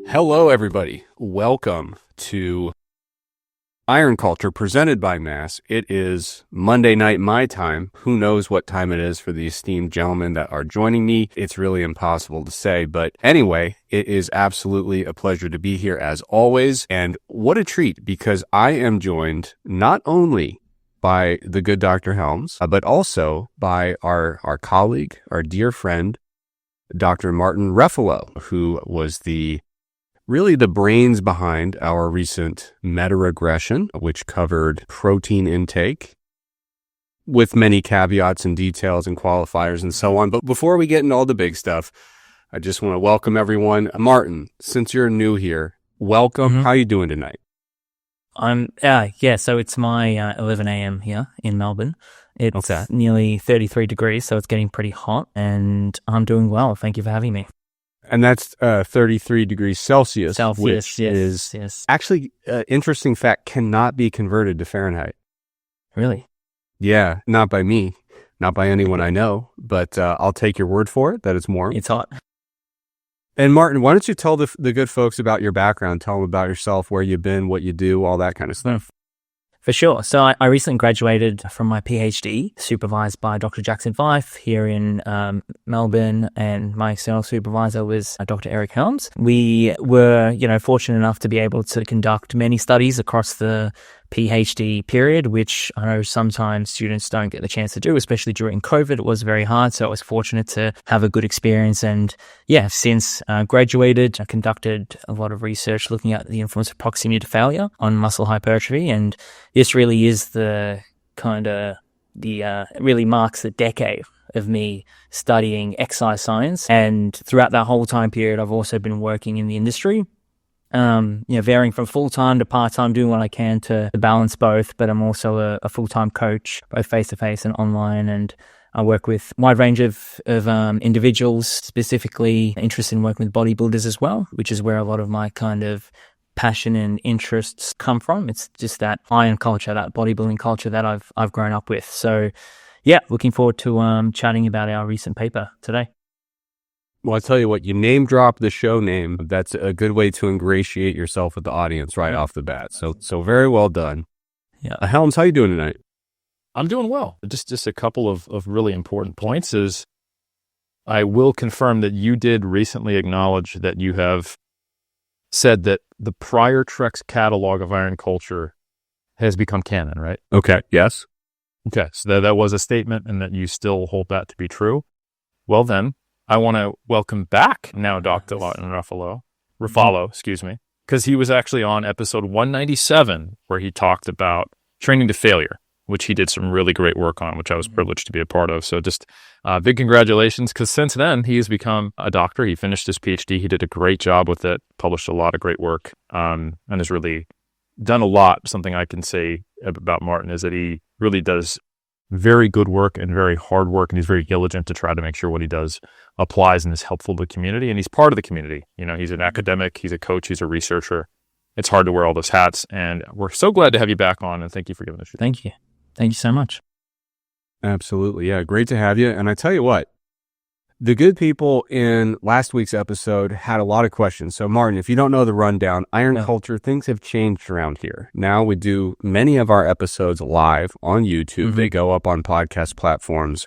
Hello, everybody. Welcome to Iron Culture presented by Mass. It is Monday night my time. Who knows what time it is for the esteemed gentlemen that are joining me? It's really impossible to say. But anyway, it is absolutely a pleasure to be here as always. And what a treat, because I am joined not only by the good Dr. Helms, but also by our colleague, our dear friend, Dr. Martin Refalo, who was really the brains behind our recent meta-regression, which covered protein intake with many caveats and details and qualifiers and so on. But before we get into all the big stuff, I just want to welcome everyone. Martin, since you're new here, welcome. Mm-hmm. How are you doing tonight? So it's my 11 a.m. here in Melbourne. It's nearly 33 degrees, so it's getting pretty hot, and I'm doing well. Thank you for having me. And that's 33 degrees Celsius, which yes. actually, interesting fact, cannot be converted to Fahrenheit. Really? Yeah, not by me, not by anyone I know, but I'll take your word for it that it's warm. It's hot. And Martin, why don't you tell the good folks about your background, tell them about yourself, where you've been, what you do, all that kind of stuff. For sure. So I recently graduated from my PhD, supervised by Dr. Jackson Fife here in Melbourne, and my external supervisor was Dr. Eric Helms. We were, fortunate enough to be able to conduct many studies across the PhD period, which I know sometimes students don't get the chance to do, especially during COVID. It was very hard, so I was fortunate to have a good experience. And since graduated, I conducted a lot of research looking at the influence of proximity to failure on muscle hypertrophy. And this really is it really marks the decade of me studying exercise science. And throughout that whole time period, I've also been working in the industry. Varying from full-time to part-time, doing what I can to balance both, but I'm also a full-time coach, both face-to-face and online, and I work with a wide range of individuals, specifically interested in working with bodybuilders as well, which is where a lot of my kind of passion and interests come from. It's just that iron culture, that bodybuilding culture that I've grown up with. So, looking forward to chatting about our recent paper today. Well, I'll tell you what, you name drop the show name. That's a good way to ingratiate yourself with the audience right off the bat. So very well done. Yeah. Helms, how you doing tonight? I'm doing well. Just a couple of really important points is I will confirm that you did recently acknowledge that you have said that the prior Trek's catalog of iron culture has become canon, right? Okay. Yes. Okay. So that was a statement and that you still hold that to be true. Well, then, I want to welcome back now Dr. Martin Refalo, because he was actually on episode 197 where he talked about training to failure, which he did some really great work on, which I was privileged to be a part of. So just big congratulations, because since then he has become a doctor. He finished his PhD. He did a great job with it, published a lot of great work, and has really done a lot. Something I can say about Martin is that he really does very good work and very hard work, and he's very diligent to try to make sure what he does applies and is helpful to the community, and he's part of the community. He's an academic, he's a coach, he's a researcher. It's hard to wear all those hats, and we're so glad to have you back on, and thank you for giving us your time. Thank you so much. Absolutely. Yeah, great to have you. And I tell you what, the good people in last week's episode had a lot of questions. So Martin, if you don't know the rundown, iron culture, things have changed around here. Now we do many of our episodes live on YouTube. They go up on podcast platforms,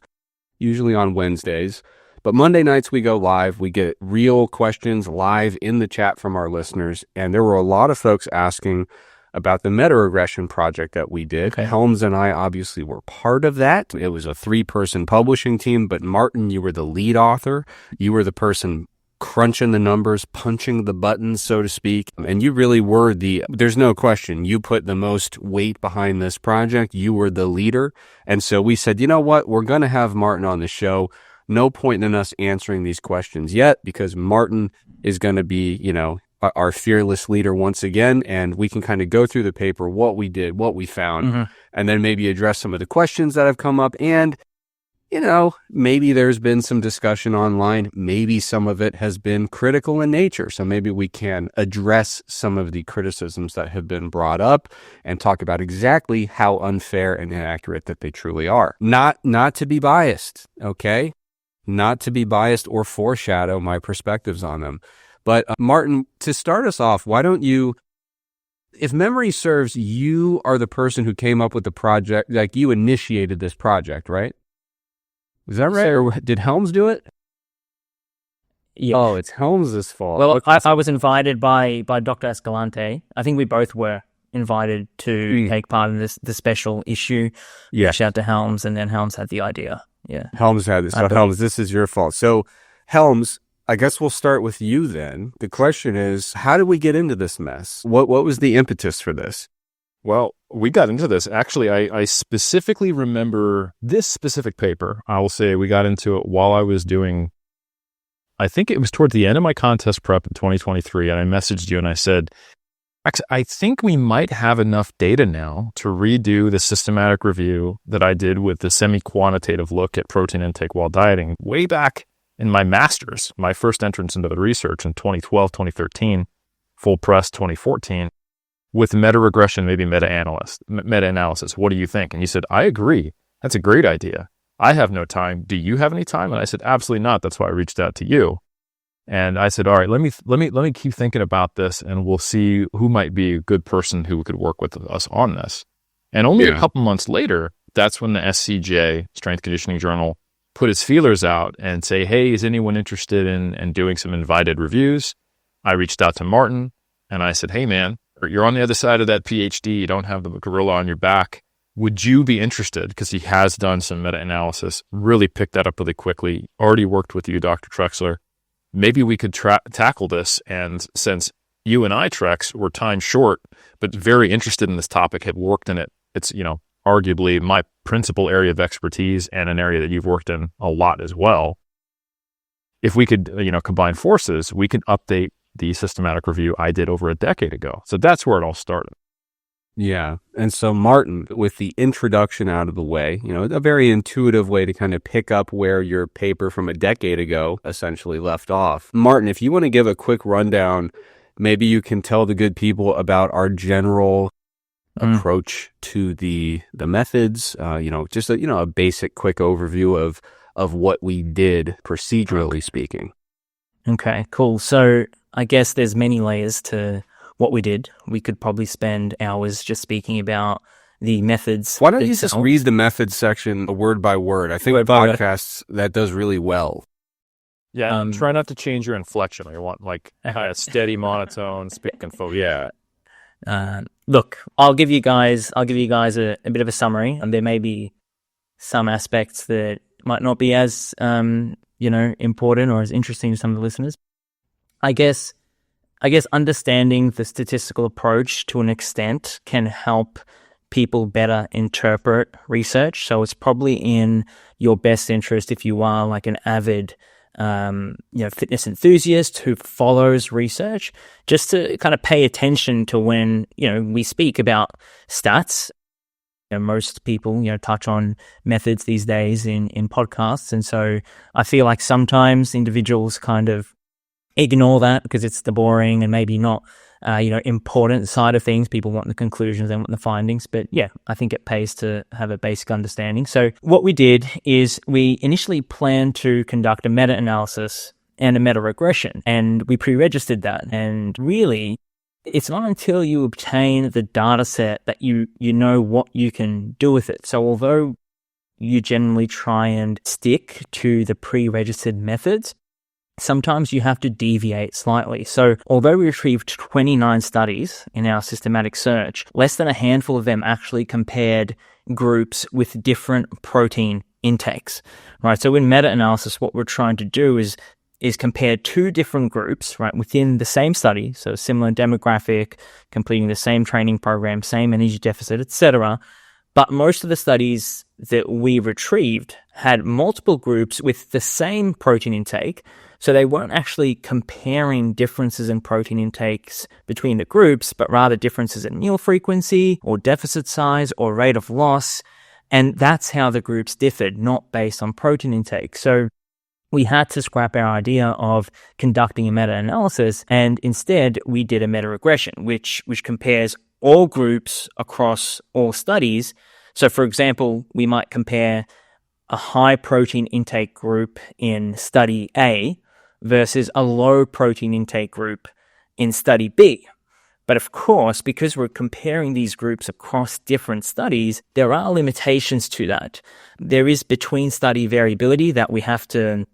usually on Wednesdays. But Monday nights we go live. We get real questions live in the chat from our listeners. And there were a lot of folks asking about the meta-regression project that we did. Okay. Helms and I obviously were part of that. It was a 3-person publishing team, but Martin, you were the lead author. You were the person crunching the numbers, punching the buttons, so to speak. And you really were there's no question, you put the most weight behind this project. You were the leader. And so we said, you know what? We're going to have Martin on the show. No point in us answering these questions yet, because Martin is going to be, our fearless leader once again, and we can kind of go through the paper, what we did, what we found, and then maybe address some of the questions that have come up. And, maybe there's been some discussion online. Maybe some of it has been critical in nature. So maybe we can address some of the criticisms that have been brought up and talk about exactly how unfair and inaccurate that they truly are. Not to be biased, okay? Not to be biased or foreshadow my perspectives on them. But Martin, to start us off, why don't you, if memory serves, you are the person who came up with the project, like you initiated this project, right? Is that right? Or did Helms do it? Yeah. Oh, it's Helms' fault. Well, I was invited by Dr. Escalante. I think we both were invited to take part in the special issue. Yeah. Shout out to Helms, and then Helms had the idea. Yeah. Helms had this. So Helms, this is your fault. So Helms, I guess we'll start with you then. The question is, how did we get into this mess? What was the impetus for this? Well, we got into this. Actually, I specifically remember this specific paper. I will say we got into it while I was doing, I think it was towards the end of my contest prep in 2023. And I messaged you and I said, I think we might have enough data now to redo the systematic review that I did with the semi-quantitative look at protein intake while dieting way back in my master's, my first entrance into the research in 2012, 2013, full press 2014, with meta-regression, maybe meta-analysis. What do you think? And you said, I agree. That's a great idea. I have no time. Do you have any time? And I said, absolutely not. That's why I reached out to you. And I said, all right, let me keep thinking about this, and we'll see who might be a good person who could work with us on this. And only a couple months later, that's when the SCJ, Strength Conditioning Journal, put its feelers out and say, hey, is anyone interested in doing some invited reviews? I reached out to Martin, and I said, hey, man, you're on the other side of that PhD. You don't have the gorilla on your back. Would you be interested? Because he has done some meta-analysis, really picked that up really quickly, already worked with you, Dr. Trexler. Maybe we could tackle this. And since you and I, Trex, were time short, but very interested in this topic, had worked in it, it's, arguably my principal area of expertise and an area that you've worked in a lot as well. If we could, combine forces, we can update the systematic review I did over a decade ago. So that's where it all started. Yeah. And so Martin, with the introduction out of the way, a very intuitive way to kind of pick up where your paper from a decade ago essentially left off. Martin, if you want to give a quick rundown, maybe you can tell the good people about our general approach to the methods, just a basic quick overview of what we did procedurally speaking. Okay, cool. So I guess there's many layers to what we did. We could probably spend hours just speaking about the methods. Why don't you just read the methods section word by word? I think podcasts, that does really well. Yeah, try not to change your inflection. You want a steady monotone, speak and flow. Yeah. Look, I'll give you guys a bit of a summary, and there may be some aspects that might not be as important or as interesting to some of the listeners. I guess understanding the statistical approach to an extent can help people better interpret research. So it's probably in your best interest, if you are like an avid fitness enthusiast who follows research, just to kind of pay attention to when, we speak about stats. Most people, touch on methods these days in podcasts. And so I feel like sometimes individuals kind of ignore that because it's the boring and maybe not, important side of things. People want the conclusions, they want the findings. But yeah, I think it pays to have a basic understanding. So what we did is we initially planned to conduct a meta-analysis and a meta-regression, and we pre-registered that. And really, it's not until you obtain the data set that you know what you can do with it. So although you generally try and stick to the pre-registered methods, sometimes you have to deviate slightly. So although we retrieved 29 studies in our systematic search, less than a handful of them actually compared groups with different protein intakes, right? So in meta-analysis, what we're trying to do is compare two different groups, right, within the same study, so similar demographic, completing the same training program, same energy deficit, etc. But most of the studies that we retrieved had multiple groups with the same protein intake, so they weren't actually comparing differences in protein intakes between the groups, but rather differences in meal frequency or deficit size or rate of loss. And that's how the groups differed, not based on protein intake. So we had to scrap our idea of conducting a meta-analysis, and instead we did a meta-regression, which compares all groups across all studies. So for example, we might compare a high protein intake group in study A versus a low protein intake group in study B. But of course, because we're comparing these groups across different studies, there are limitations to that. There is between study variability that we have to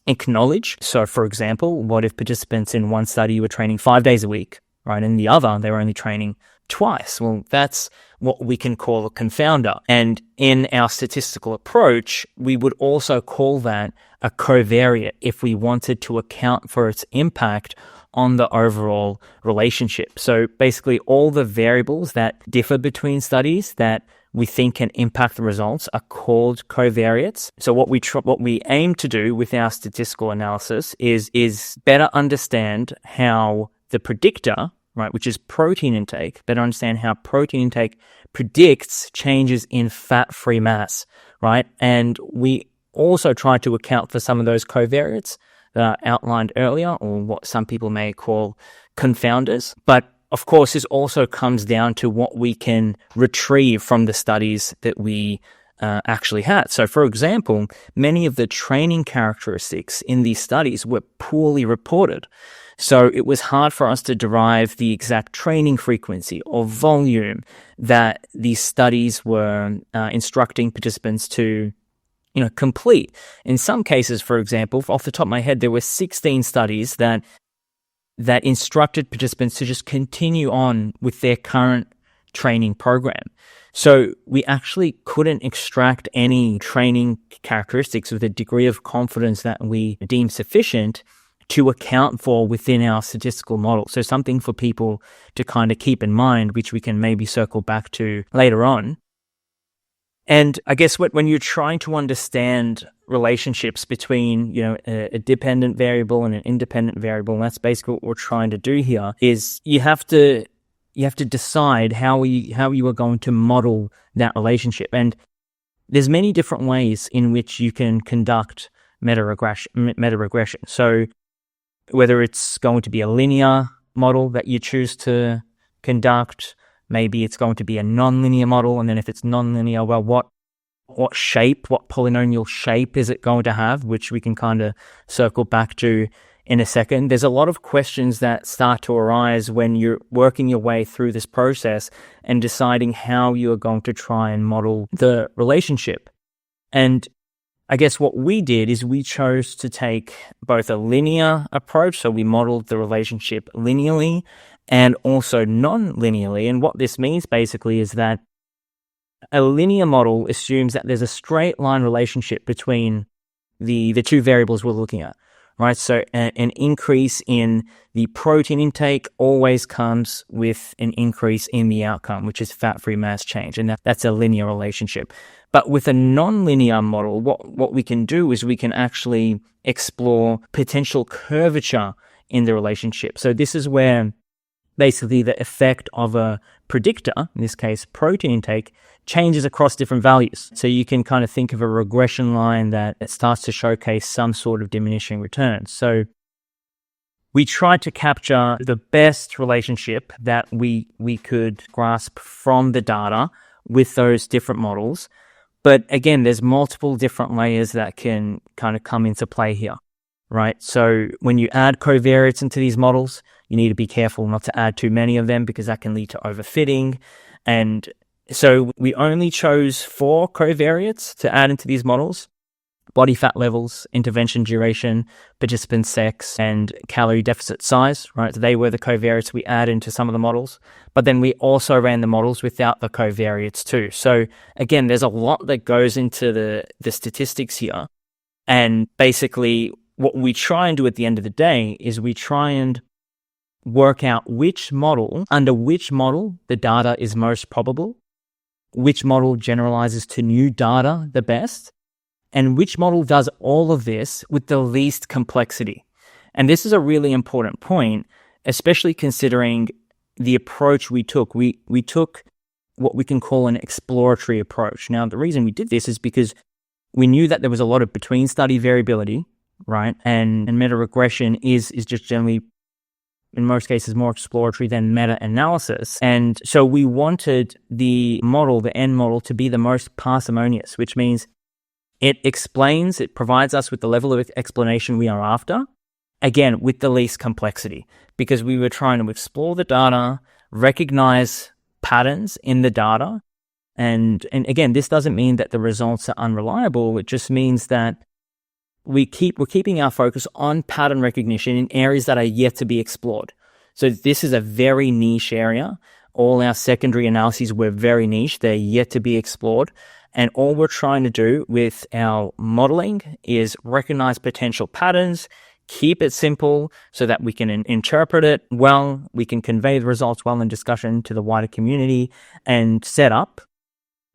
acknowledge. So for example, what if participants in one study were training 5 days a week, right? And the other, they were only training twice. Well, that's what we can call a confounder. And in our statistical approach, we would also call that a covariate if we wanted to account for its impact on the overall relationship. So basically all the variables that differ between studies that we think can impact the results are called covariates. So what we aim to do with our statistical analysis is better understand how the predictor, right, which is protein intake, better understand how protein intake predicts changes in fat-free mass, right? And we also try to account for some of those covariates outlined earlier, or what some people may call confounders. But of course, this also comes down to what we can retrieve from the studies that we actually had. So for example, many of the training characteristics in these studies were poorly reported. So it was hard for us to derive the exact training frequency or volume that these studies were instructing participants to complete. In some cases, for example, off the top of my head, there were 16 studies that instructed participants to just continue on with their current training program. So we actually couldn't extract any training characteristics with a degree of confidence that we deem sufficient to account for within our statistical model. So something for people to kind of keep in mind, which we can maybe circle back to later on. And I guess when you're trying to understand relationships between, a dependent variable and an independent variable, and that's basically what we're trying to do here, is you have to decide how you are going to model that relationship. And there's many different ways in which you can conduct meta-regression. So whether it's going to be a linear model that you choose to conduct, maybe it's going to be a non-linear model, and then if it's non-linear, well, what polynomial shape is it going to have, which we can kind of circle back to in a second. There's a lot of questions that start to arise when you're working your way through this process and deciding how you are going to try and model the relationship. And I guess what we did is we chose to take both a linear approach, so we modeled the relationship linearly, and also non-linearly. And what this means basically is that a linear model assumes that there's a straight line relationship between the two variables we're looking at, right? So an increase in the protein intake always comes with an increase in the outcome, which is fat-free mass change. And that's a linear relationship. But with a non-linear model, what we can do is we can actually explore potential curvature in the relationship. So this is where basically the effect of a predictor, in this case protein intake, changes across different values. So you can kind of think of a regression line that starts to showcase some sort of diminishing returns. So we tried to capture the best relationship that we could grasp from the data with those different models. But again, there's multiple different layers that can kind of come into play here, right? So when you add covariates into these models, you need to be careful not to add too many of them because that can lead to overfitting. And so we only chose 4 covariates to add into these models: body fat levels, intervention duration, participant sex, and calorie deficit size, right? They were the covariates we add into some of the models. But then we also ran the models without the covariates too. So again, there's a lot that goes into the statistics here. And basically what we try and do at the end of the day is we try and work out under which model the data is most probable, which model generalizes to new data the best, and which model does all of this with the least complexity. And this is a really important point, especially considering the approach we took. We took what we can call an exploratory approach. Now, the reason we did this is because we knew that there was a lot of between study variability, right? And meta-regression is just generally, in most cases, more exploratory than meta-analysis. And so we wanted the end model, to be the most parsimonious, which means it provides us with the level of explanation we are after, again, with the least complexity, because we were trying to explore the data, recognize patterns in the data. And again, this doesn't mean that the results are unreliable. It just means that we're keeping our focus on pattern recognition in areas that are yet to be explored. So this is a very niche area. All our secondary analyses were very niche. They're yet to be explored. And all we're trying to do with our modeling is recognize potential patterns, keep it simple so that we can interpret it well, we can convey the results well in discussion to the wider community, and set up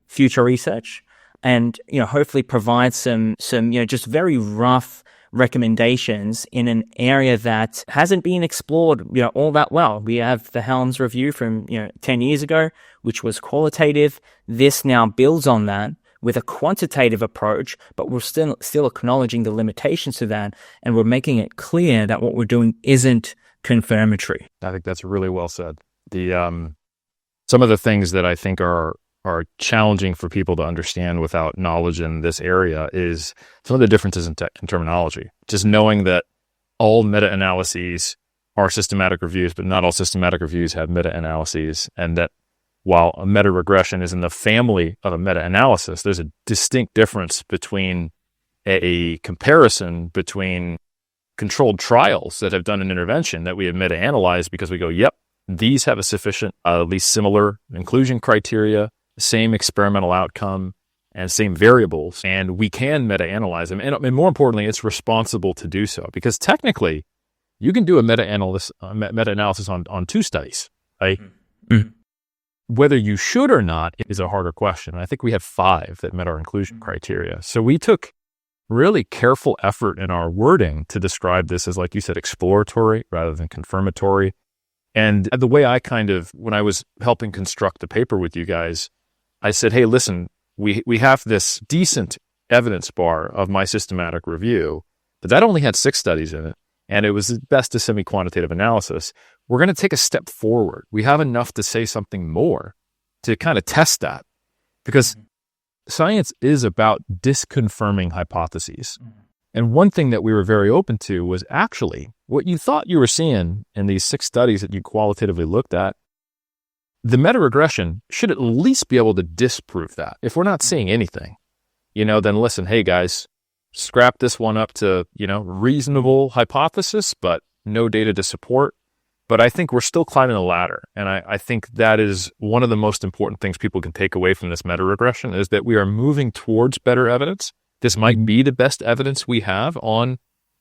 future research, and hopefully provide some just very rough recommendations in an area that hasn't been explored all that well. We have the Helms review from 10 years ago, which was qualitative. This now builds on that with a quantitative approach, but we're still acknowledging the limitations to that, and we're making it clear that what we're doing isn't confirmatory. I think that's really well said. The some of the things that I think are challenging for people to understand without knowledge in this area is some of the differences in terminology. Just knowing that all meta-analyses are systematic reviews, but not all systematic reviews have meta-analyses, and that while a meta-regression is in the family of a meta-analysis, there's a distinct difference between a comparison between controlled trials that have done an intervention that we have meta-analyzed because we go, yep, these have a sufficient, at least similar inclusion criteria, same experimental outcome, and same variables, and we can meta-analyze them. And more importantly, it's responsible to do so, because technically, you can do a meta-analysis on 2 studies, right? Mm-hmm. Whether you should or not is a harder question. I think we have 5 that met our inclusion criteria. So we took really careful effort in our wording to describe this as, like you said, exploratory rather than confirmatory. And the way I when I was helping construct the paper with you guys, I said, hey, listen, we have this decent evidence bar of my systematic review, but that only had 6 studies in it, and it was at best a semi-quantitative analysis. We're going to take a step forward. We have enough to say something more to kind of test that, because science is about disconfirming hypotheses. And one thing that we were very open to was actually what you thought you were seeing in these 6 studies that you qualitatively looked at. The meta-regression should at least be able to disprove that. If we're not seeing anything, then listen, hey guys, scrap this one up to, reasonable hypothesis, but no data to support. But I think we're still climbing the ladder. And I think that is one of the most important things people can take away from this meta-regression, is that we are moving towards better evidence. This might be the best evidence we have on,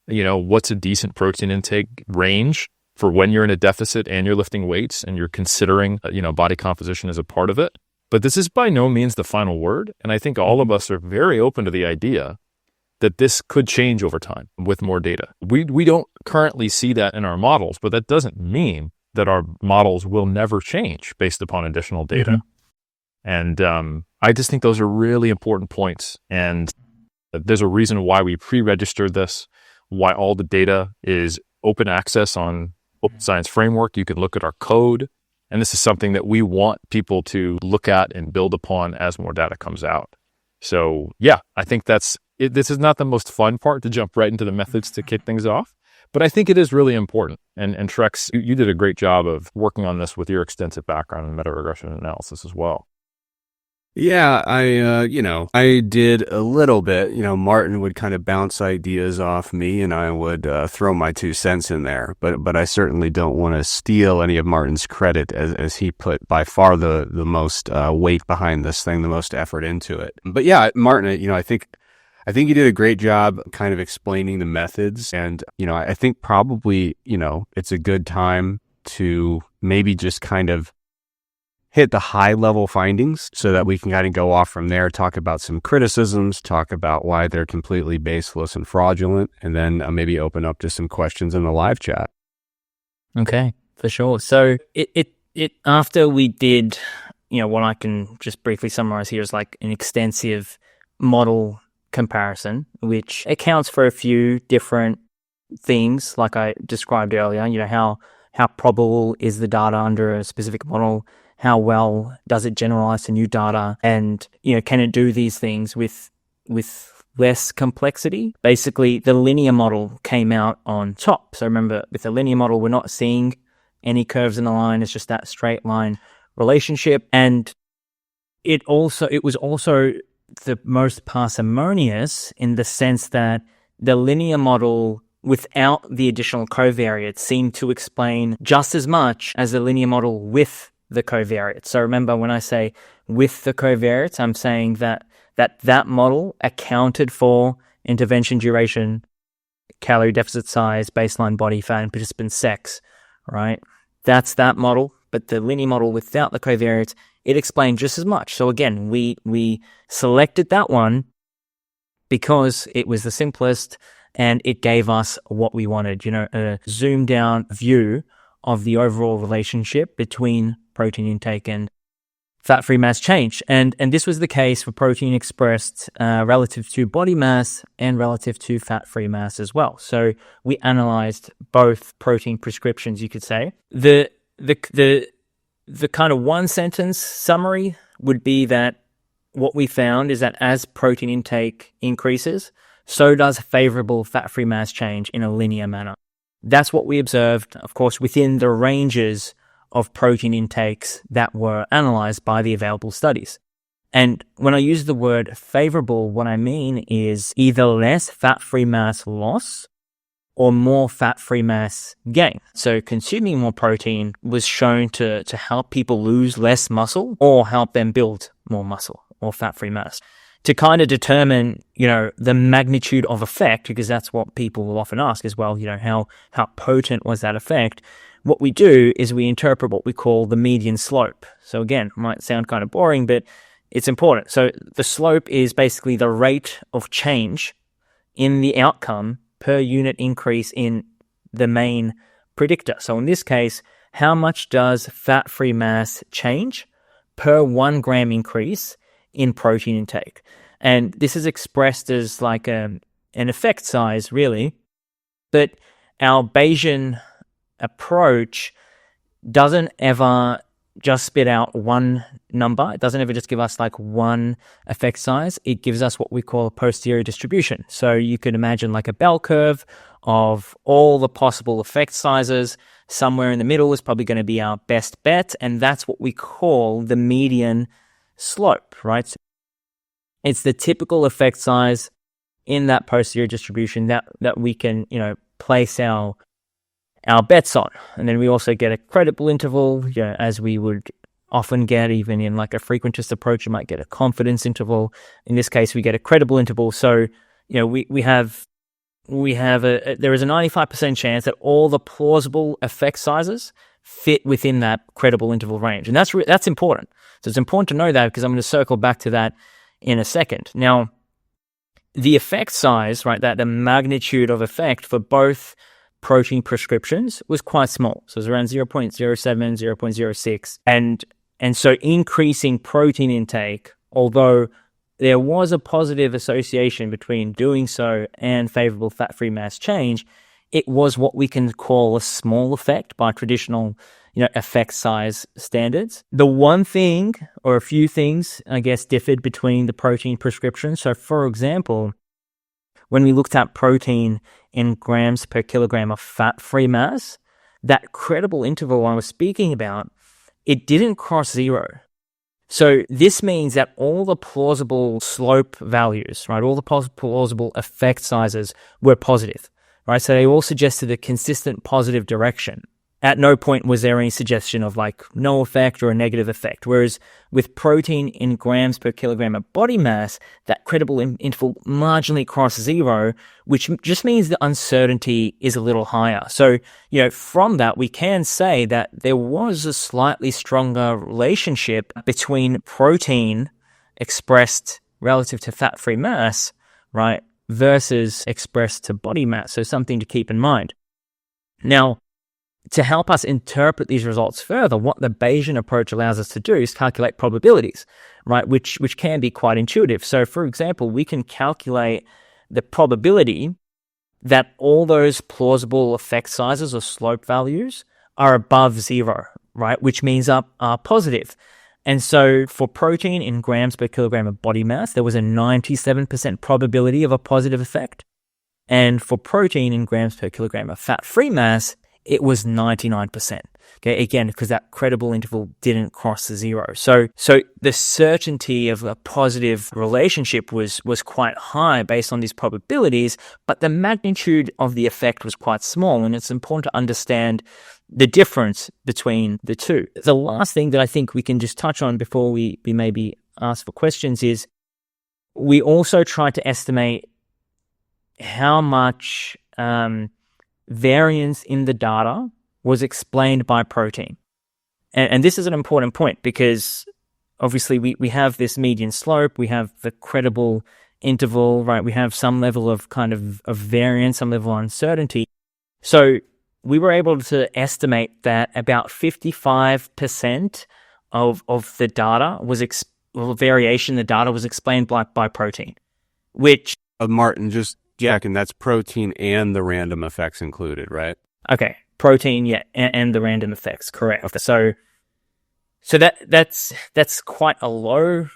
what's a decent protein intake range for when you're in a deficit and you're lifting weights and you're considering, body composition as a part of it. But this is by no means the final word. And I think all of us are very open to the idea that this could change over time with more data. We don't currently see that in our models, but that doesn't mean that our models will never change based upon additional data. And I just think those are really important points. And there's a reason why we pre-registered this, why all the data is open access on Open Science Framework. You can look at our code. And this is something that we want people to look at and build upon as more data comes out. So yeah, I think that's it. This is not the most fun part, to jump right into the methods to kick things off, but I think it is really important. And Trex, you did a great job of working on this with your extensive background in meta-regression analysis as well. Yeah, I did a little bit. Martin would kind of bounce ideas off me, and I would throw my 2 cents in there. But I certainly don't want to steal any of Martin's credit, as he put by far the most weight behind this thing, the most effort into it. But yeah, Martin, I think you did a great job kind of explaining the methods, and I think probably it's a good time to maybe just kind of hit the high level findings so that we can kind of go off from there, talk about some criticisms, talk about why they're completely baseless and fraudulent, and then maybe open up to some questions in the live chat. Okay, for sure. So it after we did, what I can just briefly summarize here is like an extensive model comparison, which accounts for a few different themes, like I described earlier. How probable is the data under a specific model? How well does it generalize to new data? And, can it do these things with less complexity. Basically, the linear model came out on top. So remember, with the linear model, we're not seeing any curves in the line. It's just that straight line relationship. And it was also the most parsimonious in the sense that the linear model without the additional covariates seemed to explain just as much as the linear model with the covariates. So remember, when I say with the covariates, I'm saying that model accounted for intervention duration, calorie deficit size, baseline body fat, and participant sex, right? That's that model. But the linear model without the covariates, it explained just as much. So again, we selected that one because it was the simplest and it gave us what we wanted, a zoomed down view of the overall relationship between protein intake and fat-free mass change. And this was the case for protein expressed relative to body mass and relative to fat-free mass as well. So we analyzed both protein prescriptions, you could say. The kind of one sentence summary would be that what we found is that as protein intake increases, so does favorable fat-free mass change in a linear manner. That's what we observed, of course, within the ranges of protein intakes that were analyzed by the available studies. And when I use the word favorable, what I mean is either less fat-free mass loss or more fat-free mass gain. So consuming more protein was shown to help people lose less muscle or help them build more muscle or fat-free mass. To kind of determine, the magnitude of effect, because that's what people will often ask as well, how potent was that effect? What we do is we interpret what we call the median slope. So again, it might sound kind of boring, but it's important. So the slope is basically the rate of change in the outcome per unit increase in the main predictor. So in this case, how much does fat-free mass change per 1 gram increase in protein intake? And this is expressed as like an effect size, really. But our Bayesian approach doesn't ever just spit out one number. It doesn't ever just give us like one effect size. It gives us what we call a posterior distribution. So you could imagine like a bell curve of all the possible effect sizes. Somewhere in the middle is probably going to be our best bet. And that's what we call the median slope, right? So it's the typical effect size in that posterior distribution that we can, place our bets on. And then we also get a credible interval, as we would often get even in like a frequentist approach. You might get a confidence interval. In this case, we get a credible interval. So, there is a 95% chance that all the plausible effect sizes fit within that credible interval range. And that's important. So it's important to know that, because I'm going to circle back to that in a second. Now, the effect size, right, that the magnitude of effect for both protein prescriptions was quite small. So it was around 0.07, 0.06. And so increasing protein intake, although there was a positive association between doing so and favorable fat-free mass change, it was what we can call a small effect by traditional effect size standards. The one thing, or a few things, I guess, differed between the protein prescriptions. So, for example, when we looked at protein in grams per kilogram of fat-free mass, that credible interval I was speaking about, it didn't cross zero. So this means that all the plausible slope values, right, all the plausible effect sizes were positive, right? So they all suggested a consistent positive direction. At no point was there any suggestion of like no effect or a negative effect. Whereas with protein in grams per kilogram of body mass, that credible interval marginally crossed zero, which just means the uncertainty is a little higher. So, from that, we can say that there was a slightly stronger relationship between protein expressed relative to fat-free mass, right, versus expressed to body mass. So something to keep in mind. Now, to help us interpret these results further, what the Bayesian approach allows us to do is calculate probabilities, right? Which can be quite intuitive. So, for example, we can calculate the probability that all those plausible effect sizes or slope values are above zero, right? Which means are positive. And so for protein in grams per kilogram of body mass, there was a 97% probability of a positive effect. And for protein in grams per kilogram of fat-free mass, it was 99%. Okay, again, because that credible interval didn't cross the zero. So the certainty of a positive relationship was quite high based on these probabilities, but the magnitude of the effect was quite small, and it's important to understand the difference between the two. The last thing that I think we can just touch on before we maybe ask for questions is we also tried to estimate how much variance in the data was explained by protein. And this is an important point because obviously we have this median slope, we have the credible interval, right? We have some level of kind of variance, some level of uncertainty. So we were able to estimate that about 55% of the data was variation in the data was explained by protein, which Martin, just checking, that's protein and the random effects included, right? Okay, protein, yeah, and the random effects, correct. So that's quite a low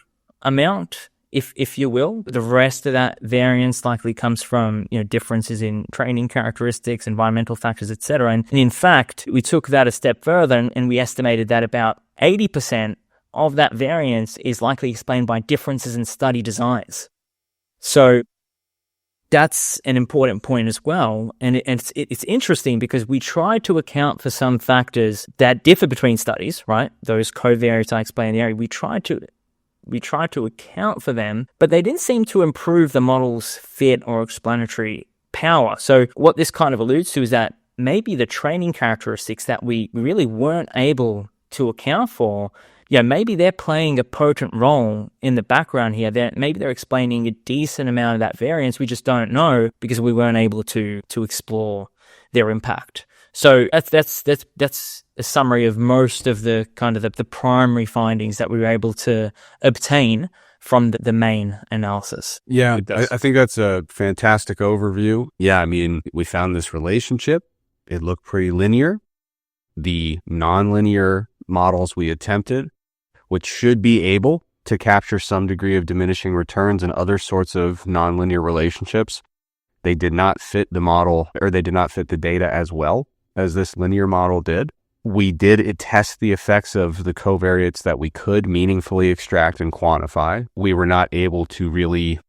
amount, if you will. The rest of that variance likely comes from differences in training characteristics, environmental factors, etc. And in fact, we took that a step further and we estimated that about 80% of that variance is likely explained by differences in study designs. So that's an important point as well. And it's interesting because we try to account for some factors that differ between studies, right? Those covariates I explained earlier, we try to account for them, but they didn't seem to improve the model's fit or explanatory power. So what this kind of alludes to is that maybe the training characteristics that we really weren't able to account for, maybe they're playing a potent role in the background here. Maybe they're explaining a decent amount of that variance. We just don't know because we weren't able to explore their impact. So that's a summary of most of the kind of the primary findings that we were able to obtain from the main analysis. Yeah, I think that's a fantastic overview. Yeah, I mean, we found this relationship. It looked pretty linear. The nonlinear models we attempted, which should be able to capture some degree of diminishing returns and other sorts of nonlinear relationships, they did not fit the model, or they did not fit the data as well as this linear model did. We did test the effects of the covariates that we could meaningfully extract and quantify. We were not able to really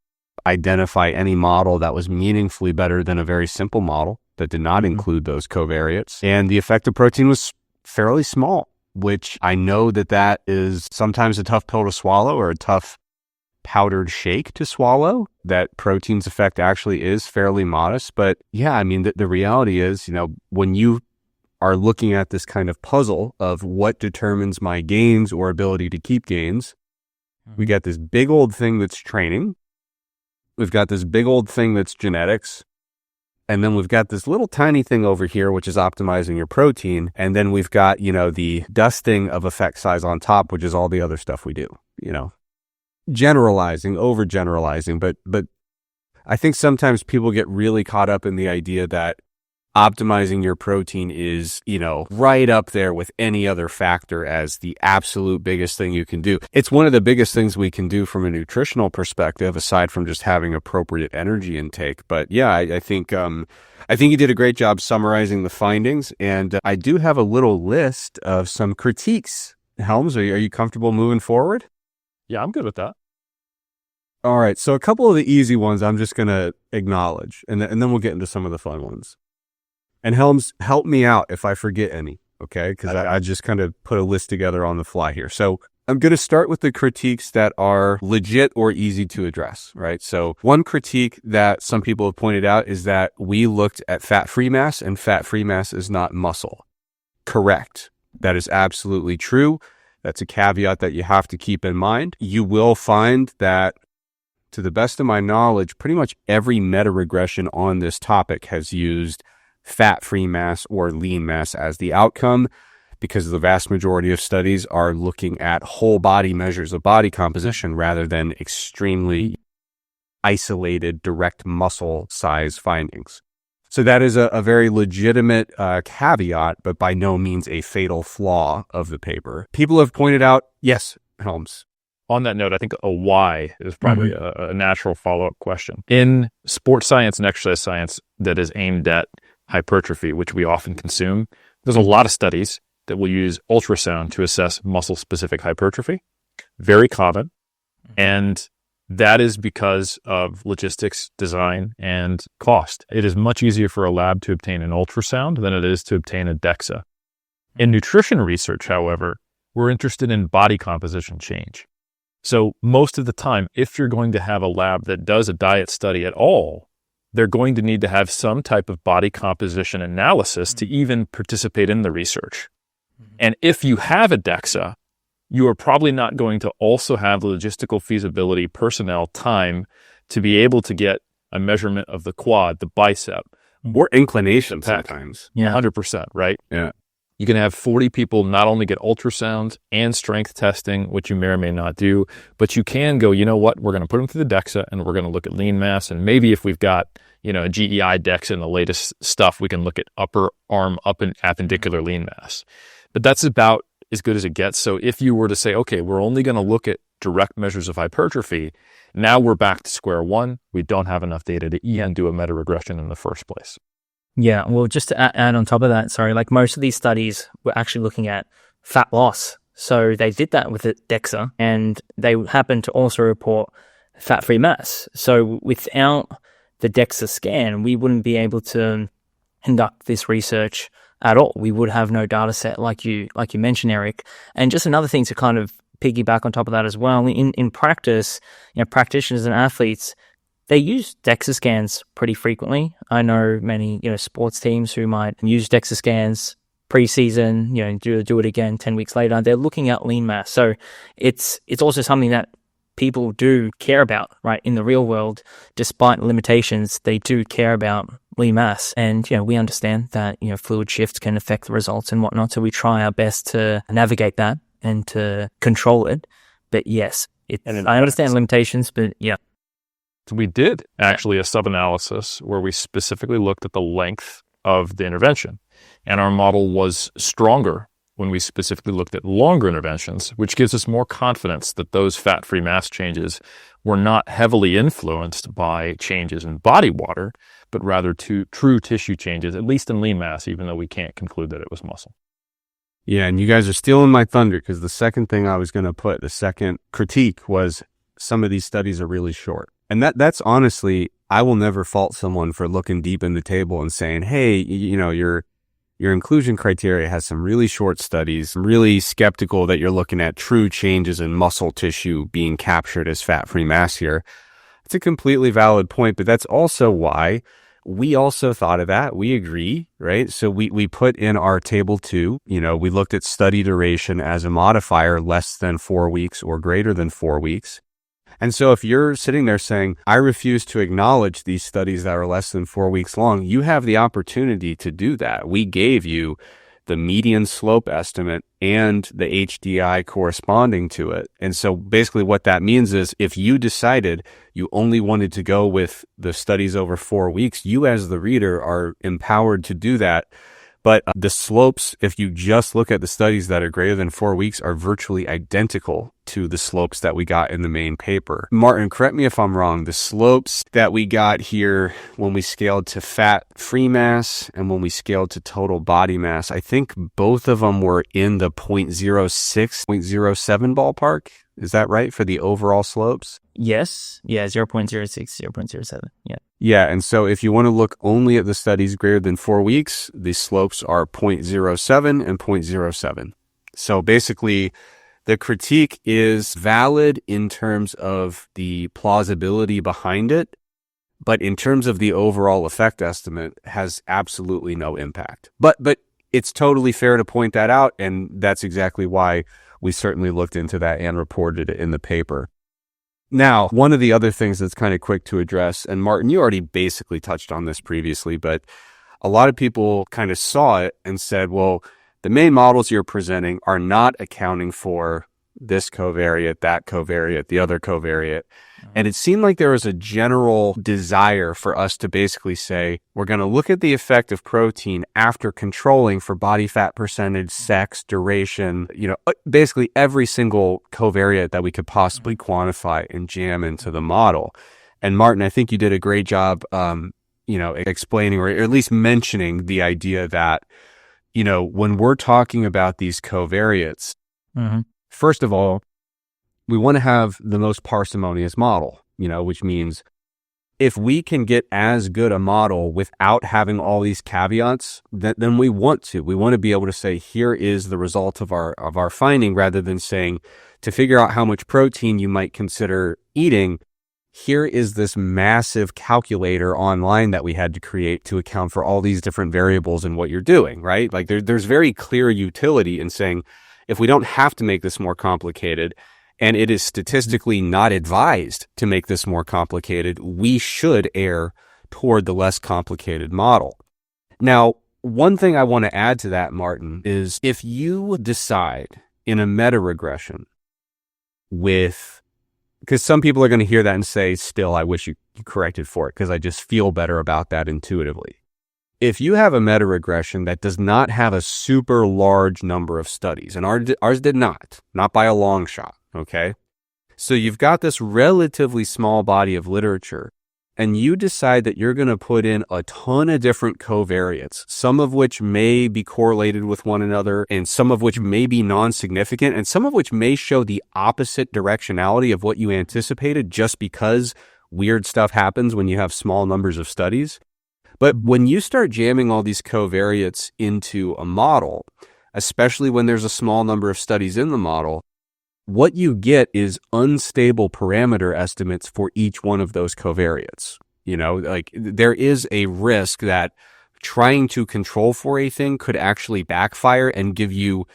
identify any model that was meaningfully better than a very simple model that did not include those covariates. And the effect of protein was fairly small, which I know that is sometimes a tough pill to swallow or a tough powdered shake to swallow, that protein's effect actually is fairly modest. But yeah, I mean, the reality is, when you are looking at this kind of puzzle of what determines my gains or ability to keep gains, we got this big old thing that's training. We've got this big old thing that's genetics. And then we've got this little tiny thing over here, which is optimizing your protein. And then we've got, the dusting of effect size on top, which is all the other stuff we do, generalizing, overgeneralizing. But I think sometimes people get really caught up in the idea that optimizing your protein is, right up there with any other factor as the absolute biggest thing you can do. It's one of the biggest things we can do from a nutritional perspective, aside from just having appropriate energy intake. But yeah, I think you did a great job summarizing the findings. And I do have a little list of some critiques. Helms, are you comfortable moving forward? Yeah, I'm good with that. All right. So a couple of the easy ones I'm just going to acknowledge, and then we'll get into some of the fun ones. And Helms, help me out if I forget any, okay? Because I just kind of put a list together on the fly here. So I'm going to start with the critiques that are legit or easy to address, right? So one critique that some people have pointed out is that we looked at fat-free mass, and fat-free mass is not muscle. Correct. That is absolutely true. That's a caveat that you have to keep in mind. You will find that, to the best of my knowledge, pretty much every meta-regression on this topic has used fat-free mass or lean mass as the outcome, because the vast majority of studies are looking at whole body measures of body composition rather than extremely isolated direct muscle size findings. So that is a very legitimate caveat, but by no means a fatal flaw of the paper. People have pointed out, yes, Helms. On that note, I think a why is probably a natural follow-up question. In sports science and exercise science that is aimed at hypertrophy, which we often consume, there's a lot of studies that will use ultrasound to assess muscle-specific hypertrophy. Very common. And that is because of logistics, design, and cost. It is much easier for a lab to obtain an ultrasound than it is to obtain a DEXA. In nutrition research, however, we're interested in body composition change. So most of the time, if you're going to have a lab that does a diet study at all, they're going to need to have some type of body composition analysis to even participate in the research. And if you have a DEXA, you are probably not going to also have the logistical feasibility, personnel, time to be able to get a measurement of the quad, the bicep. Or inclination sometimes. Yeah. 100%, right? Yeah. You can have 40 people not only get ultrasounds and strength testing, which you may or may not do, but you can go, you know what, we're going to put them through the DEXA and we're going to look at lean mass. And maybe if we've got, a GEI DEXA and the latest stuff, we can look at upper arm up and appendicular lean mass. But that's about as good as it gets. So if you were to say, okay, we're only going to look at direct measures of hypertrophy, now we're back to square one. We don't have enough data to even do a meta-regression in the first place. Yeah, well, just to add on top of that, like most of these studies were actually looking at fat loss. So they did that with the DEXA, and they happened to also report fat-free mass. So without the DEXA scan, we wouldn't be able to conduct this research at all. We would have no data set like you mentioned, Eric. And just another thing to kind of piggyback on top of that as well, in practice, practitioners and athletes, they use DEXA scans pretty frequently. I know many, sports teams who might use DEXA scans pre-season, do it again 10 weeks later. They're looking at lean mass. So it's also something that people do care about, right? In the real world, despite limitations, they do care about lean mass. And, we understand that, fluid shift can affect the results and whatnot. So we try our best to navigate that and to control it. But yes, I understand limitations, but yeah. We did actually a sub-analysis where we specifically looked at the length of the intervention. And our model was stronger when we specifically looked at longer interventions, which gives us more confidence that those fat-free mass changes were not heavily influenced by changes in body water, but rather true tissue changes, at least in lean mass, even though we can't conclude that it was muscle. Yeah, and you guys are stealing my thunder, because the second thing I was going to put, the second critique, was some of these studies are really short. And that's honestly, I will never fault someone for looking deep in the table and saying, hey, your inclusion criteria has some really short studies. I'm really skeptical that you're looking at true changes in muscle tissue being captured as fat-free mass here. It's a completely valid point, but that's also why we also thought of that. We agree, right? So we put in our table 2, we looked at study duration as a modifier less than 4 weeks or greater than 4 weeks. And so if you're sitting there saying, I refuse to acknowledge these studies that are less than 4 weeks long, you have the opportunity to do that. We gave you the median slope estimate and the HDI corresponding to it. And so basically what that means is if you decided you only wanted to go with the studies over 4 weeks, you as the reader are empowered to do that. But the slopes, if you just look at the studies that are greater than 4 weeks, are virtually identical to the slopes that we got in the main paper. Martin, correct me if I'm wrong. The slopes that we got here when we scaled to fat-free mass and when we scaled to total body mass, I think both of them were in the 0.06, 0.07 ballpark. Is that right for the overall slopes? Yes. Yeah, 0.06, 0.07. Yeah. Yeah, and so if you want to look only at the studies greater than 4 weeks, the slopes are 0.07 and 0.07. So basically, the critique is valid in terms of the plausibility behind it, but in terms of the overall effect estimate, has absolutely no impact. But it's totally fair to point that out, and that's exactly why we certainly looked into that and reported it in the paper. Now, one of the other things that's kind of quick to address, and Martin, you already basically touched on this previously, but a lot of people kind of saw it and said, well, the main models you're presenting are not accounting for this covariate, that covariate, the other covariate. And it seemed like there was a general desire for us to basically say, we're going to look at the effect of protein after controlling for body fat percentage, sex, duration, basically every single covariate that we could possibly quantify and jam into the model. And Martin, I think you did a great job, explaining or at least mentioning the idea that, when we're talking about these covariates, first of all, we want to have the most parsimonious model, which means if we can get as good a model without having all these caveats, then we want to. We want to be able to say, here is the result of our finding, rather than saying, to figure out how much protein you might consider eating, here is this massive calculator online that we had to create to account for all these different variables in what you're doing, right? Like there's very clear utility in saying, if we don't have to make this more complicated, and it is statistically not advised to make this more complicated, we should err toward the less complicated model. Now, one thing I want to add to that, Martin, is if you decide in a meta-regression because some people are going to hear that and say, still, I wish you corrected for it because I just feel better about that intuitively. If you have a meta-regression that does not have a super large number of studies, and ours did not by a long shot, okay? So you've got this relatively small body of literature, and you decide that you're going to put in a ton of different covariates, some of which may be correlated with one another, and some of which may be non-significant, and some of which may show the opposite directionality of what you anticipated just because weird stuff happens when you have small numbers of studies. But when you start jamming all these covariates into a model, especially when there's a small number of studies in the model, what you get is unstable parameter estimates for each one of those covariates. There is a risk that trying to control for a thing could actually backfire and give you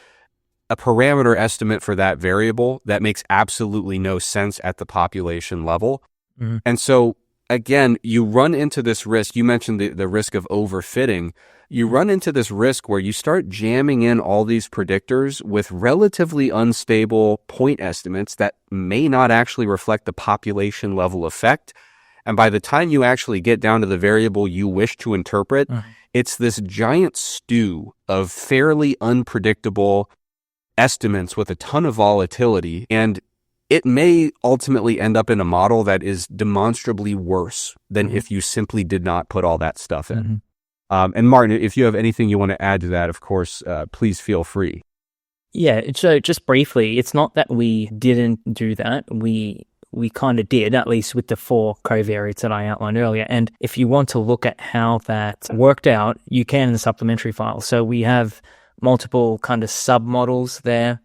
a parameter estimate for that variable that makes absolutely no sense at the population level. Mm-hmm. And so, again, you run into this risk. You mentioned the risk of overfitting. You run into this risk where you start jamming in all these predictors with relatively unstable point estimates that may not actually reflect the population level effect. And by the time you actually get down to the variable you wish to interpret, it's this giant stew of fairly unpredictable estimates with a ton of volatility. And it may ultimately end up in a model that is demonstrably worse than if you simply did not put all that stuff in. And Martin, if you have anything you want to add to that, of course, please feel free. Yeah, so just briefly, it's not that we didn't do that. We kind of did, at least with the 4 covariates that I outlined earlier. And if you want to look at how that worked out, you can in the supplementary file. So we have multiple kind of sub-models there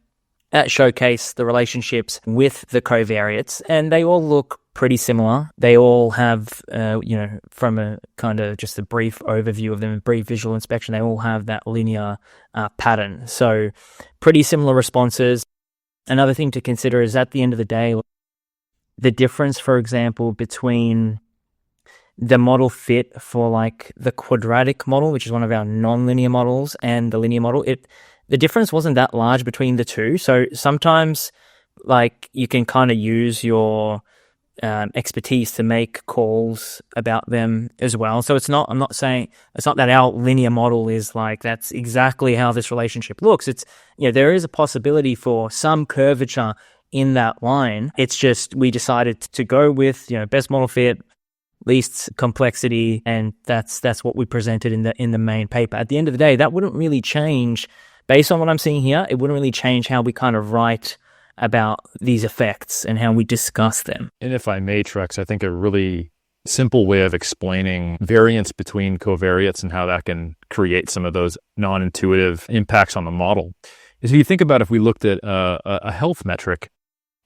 that showcase the relationships with the covariates, and they all look pretty similar. They all have, from a kind of just a brief overview of them, a brief visual inspection, they all have that linear pattern. So pretty similar responses. Another thing to consider is at the end of the day, the difference, for example, between the model fit for like the quadratic model, which is one of our non-linear models, and the linear model, the difference wasn't that large between the two. So sometimes like you can kind of use your expertise to make calls about them as well. So I'm not saying it's not that our linear model is like, that's exactly how this relationship looks. It's, there is a possibility for some curvature in that line. It's just, we decided to go with, best model fit, least complexity. And that's what we presented in the main paper. At the end of the day, that wouldn't really change based on what I'm seeing here. It wouldn't really change how we kind of write about these effects and how we discuss them. And if I may, Trex, I think a really simple way of explaining variance between covariates and how that can create some of those non-intuitive impacts on the model is if you think about if we looked at a health metric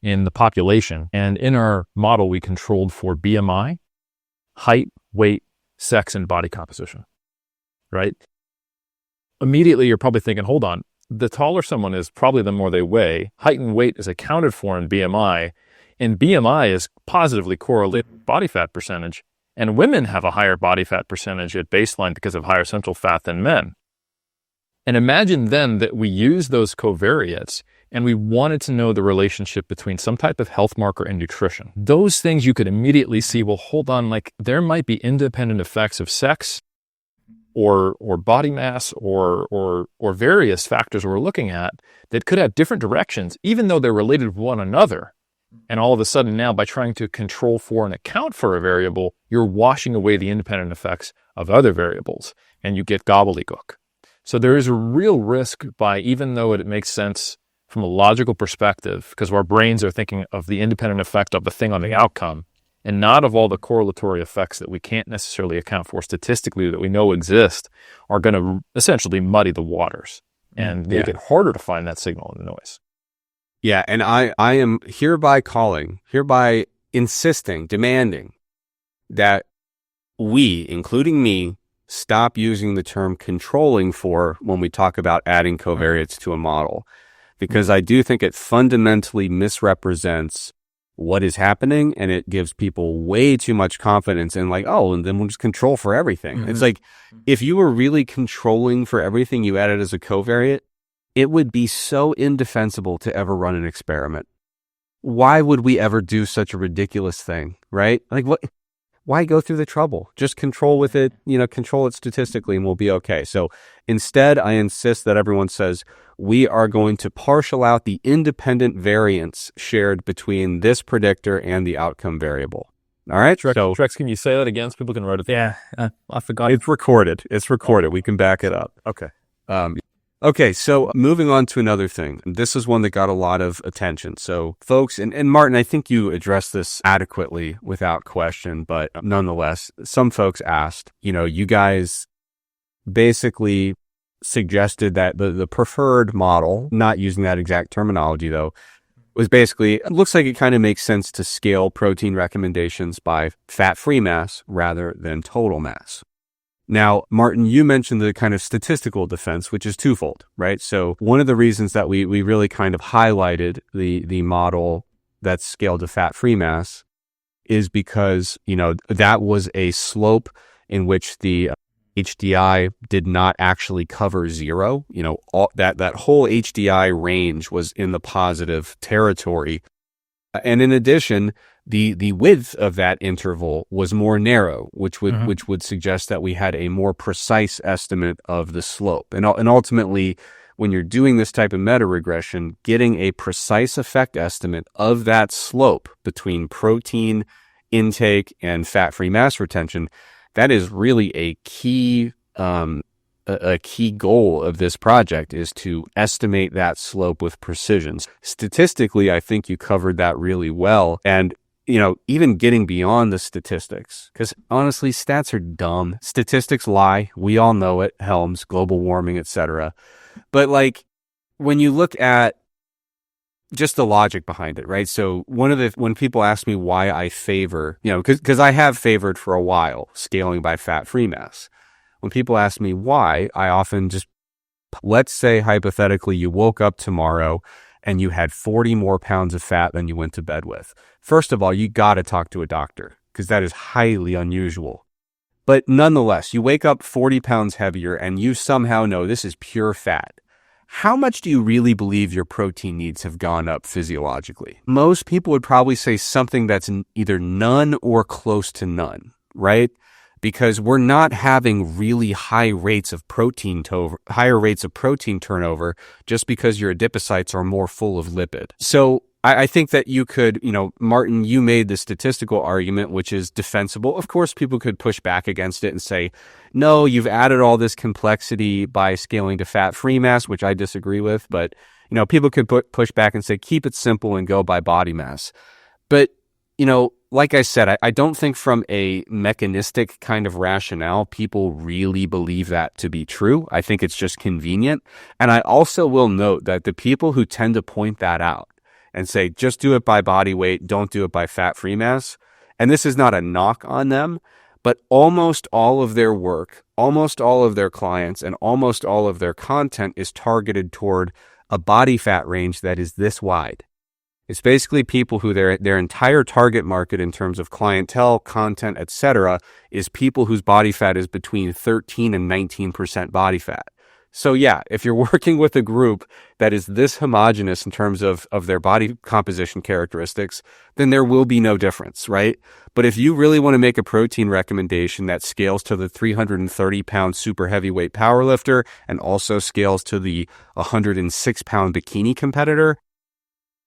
in the population, and in our model we controlled for BMI, height, weight, sex, and body composition, right? Immediately you're probably thinking, hold on, the taller someone is, probably the more they weigh. Height and weight is accounted for in BMI, and BMI is positively correlated with body fat percentage. And women have a higher body fat percentage at baseline because of higher central fat than men. And imagine then that we use those covariates and we wanted to know the relationship between some type of health marker and nutrition. Those things you could immediately see, well, hold on, like there might be independent effects of sex or body mass or various factors we're looking at that could have different directions, even though they're related to one another. And all of a sudden now, by trying to control for and account for a variable, you're washing away the independent effects of other variables, and you get gobbledygook. So there is a real risk by, even though it makes sense from a logical perspective, because our brains are thinking of the independent effect of the thing on the outcome, and not of all the correlatory effects that we can't necessarily account for statistically that we know exist, are going to essentially muddy the waters and make it harder to find that signal in the noise. Yeah, and I am hereby insisting, demanding that we, including me, stop using the term controlling for when we talk about adding covariates to a model, because I do think it fundamentally misrepresents what is happening, and it gives people way too much confidence in like, oh, and then we'll just control for everything. It's like, if you were really controlling for everything you added as a covariate, it would be so indefensible to ever run an experiment. Why would we ever do such a ridiculous thing, right? Like, what? Why go through the trouble? Just control with it, control it statistically and we'll be okay. So instead, I insist that everyone says, we are going to partial out the independent variance shared between this predictor and the outcome variable. All right? Trex, can you say that again so people can write it down? Yeah, I forgot. It's recorded. We can back it up. Okay. Okay, so moving on to another thing. This is one that got a lot of attention. So folks, and Martin, I think you addressed this adequately without question, but nonetheless, some folks asked, you guys basically suggested that the preferred model, not using that exact terminology though, was basically, it looks like it kind of makes sense to scale protein recommendations by fat-free mass rather than total mass. Now, Martin, you mentioned the kind of statistical defense, which is twofold, right? So one of the reasons that we really kind of highlighted the model that's scaled to fat-free mass is because, that was a slope in which the HDI did not actually cover zero. That whole HDI range was in the positive territory. And in addition, the width of that interval was more narrow, which would suggest that we had a more precise estimate of the slope. And ultimately, when you're doing this type of meta-regression, getting a precise effect estimate of that slope between protein intake and fat-free mass retention, that is really a key goal of this project, is to estimate that slope with precision. Statistically, I think you covered that really well. And even getting beyond the statistics, because honestly, stats are dumb. Statistics lie. We all know it. Helms, global warming, etc. But when you look at just the logic behind it, right? So when people ask me why I favor, because I have favored for a while scaling by fat-free mass. When people ask me why, I often just, let's say hypothetically you woke up tomorrow and you had 40 more pounds of fat than you went to bed with. First of all, you got to talk to a doctor because that is highly unusual. But nonetheless, you wake up 40 pounds heavier and you somehow know this is pure fat. How much do you really believe your protein needs have gone up physiologically? Most people would probably say something that's either none or close to none, right? Because we're not having really higher rates of protein turnover just because your adipocytes are more full of lipid. So I think that you could, Martin, you made the statistical argument, which is defensible. Of course, people could push back against it and say, no, you've added all this complexity by scaling to fat-free mass, which I disagree with. But, people could push back and say, keep it simple and go by body mass. But, like I said, I don't think from a mechanistic kind of rationale, people really believe that to be true. I think it's just convenient. And I also will note that the people who tend to point that out and say, just do it by body weight, don't do it by fat-free mass, and this is not a knock on them, but almost all of their work, almost all of their clients, and almost all of their content is targeted toward a body fat range that is this wide. It's basically people who their entire target market in terms of clientele, content, etc., is people whose body fat is between 13 and 19% body fat. So yeah, if you're working with a group that is this homogeneous in terms of their body composition characteristics, then there will be no difference, right? But if you really want to make a protein recommendation that scales to the 330-pound super heavyweight powerlifter and also scales to the 106-pound bikini competitor,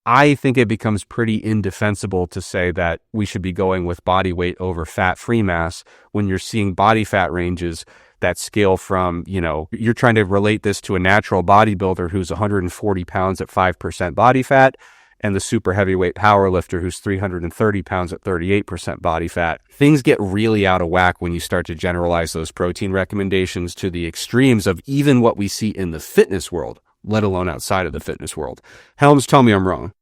I think it becomes pretty indefensible to say that we should be going with body weight over fat-free mass when you're seeing body fat ranges that scale from, you're trying to relate this to a natural bodybuilder who's 140 pounds at 5% body fat and the super heavyweight powerlifter who's 330 pounds at 38% body fat. Things get really out of whack when you start to generalize those protein recommendations to the extremes of even what we see in the fitness world, let alone outside of the fitness world. Helms, tell me I'm wrong.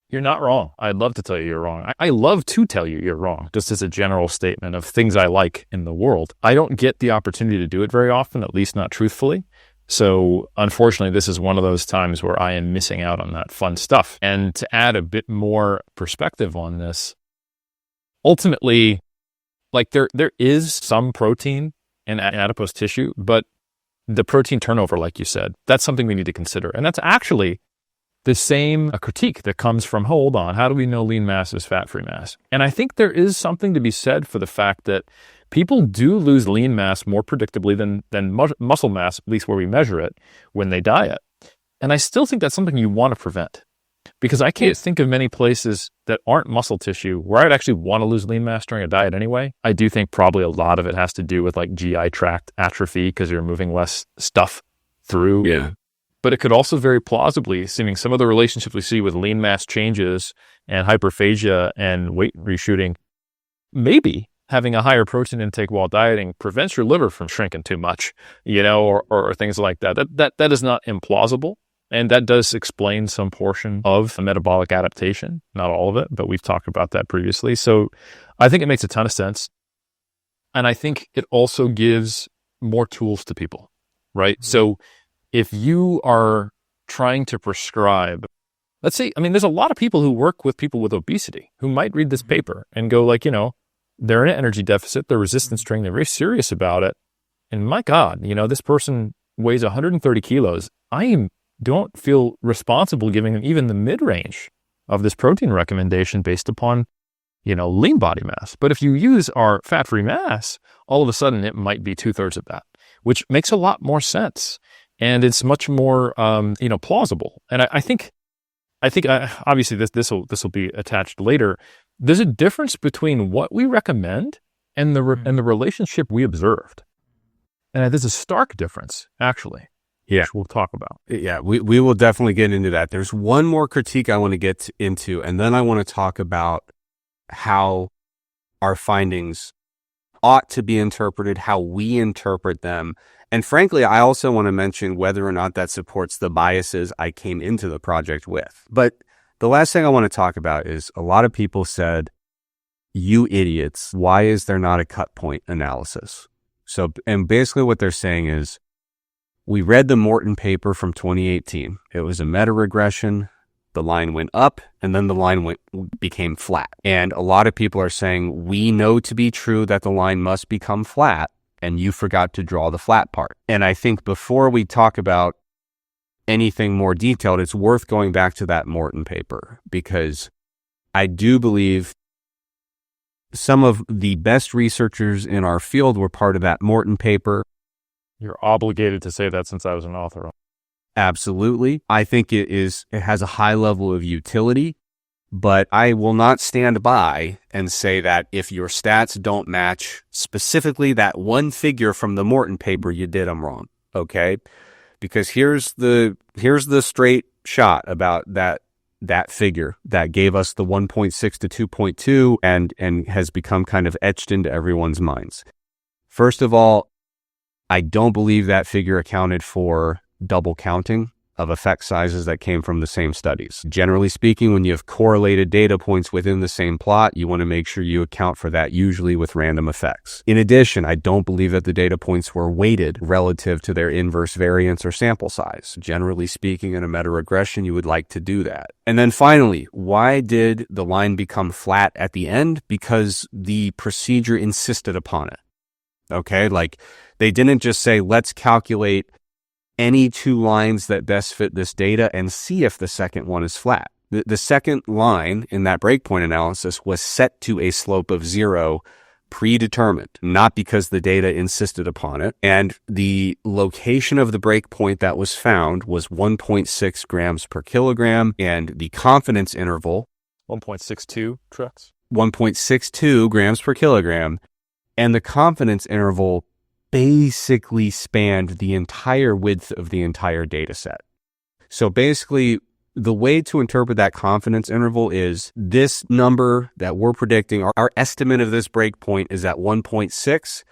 You're not wrong. I'd love to tell you you're wrong. I love to tell you you're wrong, just as a general statement of things I like in the world. I don't get the opportunity to do it very often, at least not truthfully. So unfortunately, this is one of those times where I am missing out on that fun stuff. And to add a bit more perspective on this, ultimately, like there is some protein in adipose tissue, but the protein turnover, like you said, that's something we need to consider. And that's actually the same critique that comes from, hold on, how do we know lean mass is fat-free mass? And I think there is something to be said for the fact that people do lose lean mass more predictably than muscle mass, at least where we measure it, when they diet. And I still think that's something you want to prevent, because I can't think of many places that aren't muscle tissue where I'd actually want to lose lean mass during a diet anyway. I do think probably a lot of it has to do with like GI tract atrophy because you're moving less stuff through. Yeah. But it could also very plausibly, seeming some of the relationships we see with lean mass changes and hyperphagia and weight reshooting, maybe having a higher protein intake while dieting prevents your liver from shrinking too much, or things like that. That is not implausible. And that does explain some portion of a metabolic adaptation, not all of it, but we've talked about that previously. So I think it makes a ton of sense. And I think it also gives more tools to people, right? So if you are trying to prescribe, let's say, there's a lot of people who work with people with obesity who might read this paper and go like, they're in an energy deficit, they're resistance training, they're very serious about it. And my God, this person weighs 130 kilos. I don't feel responsible giving them even the mid-range of this protein recommendation based upon, lean body mass. But if you use our fat-free mass, all of a sudden it might be 2/3 of that, which makes a lot more sense. And it's much more, plausible. And I think obviously this will be attached later. There's a difference between what we recommend and the relationship we observed. And there's a stark difference, actually. Yeah, which we'll talk about. Yeah, we will definitely get into that. There's one more critique I want to get into, and then I want to talk about how our findings ought to be interpreted, how we interpret them. And frankly, I also want to mention whether or not that supports the biases I came into the project with. But the last thing I want to talk about is a lot of people said, you idiots, why is there not a cut point analysis? So, and basically what they're saying is, we read the Morton paper from 2018. It was a meta-regression. The line went up and then the line became flat. And a lot of people are saying, we know to be true that the line must become flat, and you forgot to draw the flat part. And I think before we talk about anything more detailed, it's worth going back to that Morton paper, because I do believe some of the best researchers in our field were part of that Morton paper. You're obligated to say that since I was an author. Absolutely. I think it has a high level of utility, but I will not stand by and say that if your stats don't match specifically that one figure from the Morton paper, you did them wrong. Okay? Because here's the straight shot about that figure that gave us the 1.6 to 2.2 and has become kind of etched into everyone's minds. First of all, I don't believe that figure accounted for double counting of effect sizes that came from the same studies. Generally speaking, when you have correlated data points within the same plot, you want to make sure you account for that, usually with random effects. In addition, I don't believe that the data points were weighted relative to their inverse variance or sample size. Generally speaking, in a meta-regression, you would like to do that. And then finally, why did the line become flat at the end? Because the procedure insisted upon it. Okay, like they didn't just say, let's calculate any two lines that best fit this data and see if the second one is flat. The second line in that breakpoint analysis was set to a slope of 0, predetermined, not because the data insisted upon it. And the location of the breakpoint that was found was 1.6 grams per kilogram, and the confidence interval 1.62 trucks. 1.62 grams per kilogram, and the confidence interval basically spanned the entire width of the entire data set. So basically, the way to interpret that confidence interval is this number that we're predicting, our estimate of this breakpoint is at 1.6,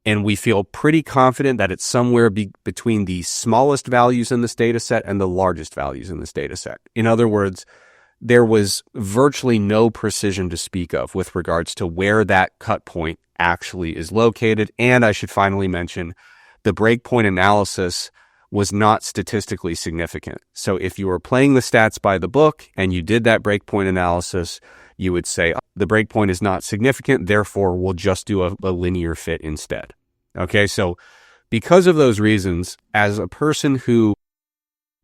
and we feel pretty confident that it's somewhere between the smallest values in this data set and the largest values in this data set. In other words, there was virtually no precision to speak of with regards to where that cut point actually is located. And I should finally mention, the breakpoint analysis was not statistically significant. So if you were playing the stats by the book and you did that breakpoint analysis, you would say, the breakpoint is not significant, therefore we'll just do a linear fit instead. Okay, so because of those reasons, as a person who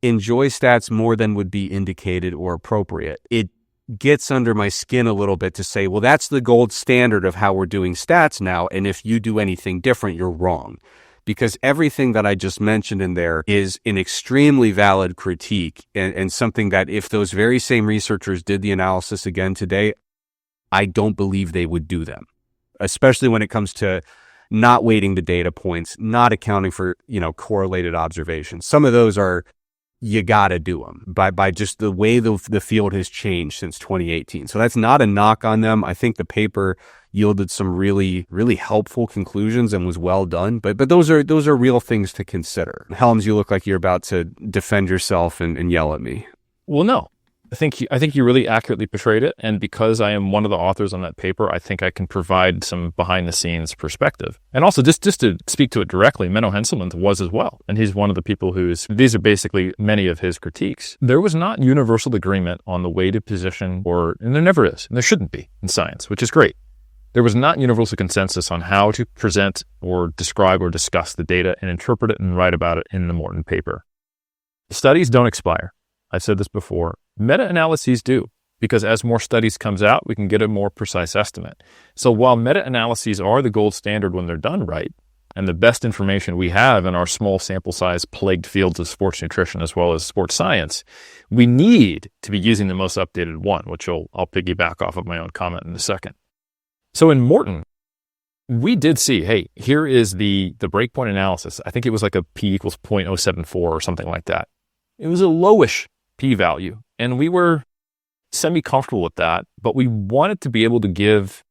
enjoys stats more than would be indicated or appropriate, it gets under my skin a little bit to say, well, that's the gold standard of how we're doing stats now, and if you do anything different, you're wrong. Because everything that I just mentioned in there is an extremely valid critique and something that if those very same researchers did the analysis again today, I don't believe they would do them, especially when it comes to not weighting the data points, not accounting for, correlated observations. Some of those are, you got to do them by just the way the field has changed since 2018. So that's not a knock on them. I think the paper yielded some really, really helpful conclusions and was well done. But those are real things to consider. Helms, you look like you're about to defend yourself and yell at me. Well, no. I think you really accurately portrayed it. And because I am one of the authors on that paper, I think I can provide some behind the scenes perspective. And also just to speak to it directly, Menno Henselman was as well. And he's one of the people these are basically many of his critiques. There was not universal agreement on the way to position, and there never is, and there shouldn't be in science, which is great. There was not universal consensus on how to present or describe or discuss the data and interpret it and write about it in the Morton paper. Studies don't expire. I've said this before. Meta-analyses do, because as more studies comes out, we can get a more precise estimate. So while meta-analyses are the gold standard when they're done right, and the best information we have in our small sample size plagued fields of sports nutrition as well as sports science, we need to be using the most updated one, which I'll piggyback off of my own comment in a second. So in Morton, we did see, hey, here is the breakpoint analysis. I think it was like a p equals 0.074 or something like that. It was a lowish p-value, and we were semi-comfortable with that, but we wanted to be able to give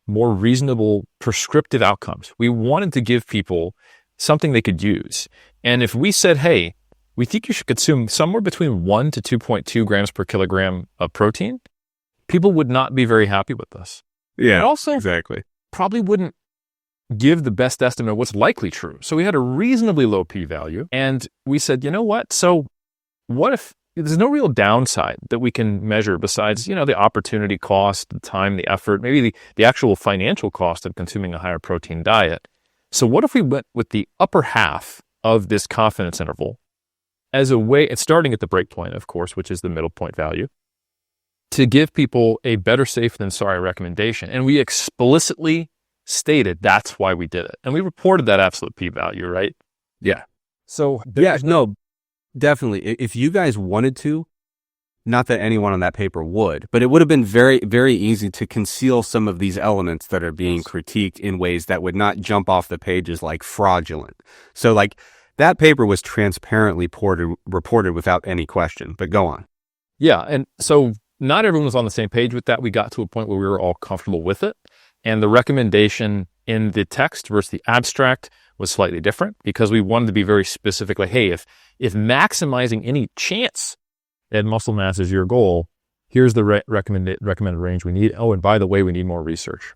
more reasonable prescriptive outcomes. We wanted to give people something they could use. And if we said, hey, we think you should consume somewhere between 1 to 2.2 grams per kilogram of protein, people would not be very happy with us. Yeah, and also exactly. Probably wouldn't give the best estimate of what's likely true. So we had a reasonably low p-value, and we said, you know what? So what if there's no real downside that we can measure besides, the opportunity cost, the time, the effort, maybe the actual financial cost of consuming a higher protein diet. So what if we went with the upper half of this confidence interval as a way, it's starting at the breakpoint, of course, which is the middle point value, to give people a better safe than sorry recommendation. And we explicitly stated that's why we did it. And we reported that absolute p-value, right? Yeah. So definitely. If you guys wanted to, not that anyone on that paper would, but it would have been very, very easy to conceal some of these elements that are being critiqued in ways that would not jump off the pages like fraudulent. So that paper was transparently reported without any question, but go on. Yeah. And so not everyone was on the same page with that. We got to a point where we were all comfortable with it. And the recommendation in the text versus the abstract was slightly different because we wanted to be very specific. Like, hey, if maximizing any chance that muscle mass is your goal, here's the recommended range we need. Oh, and by the way, we need more research.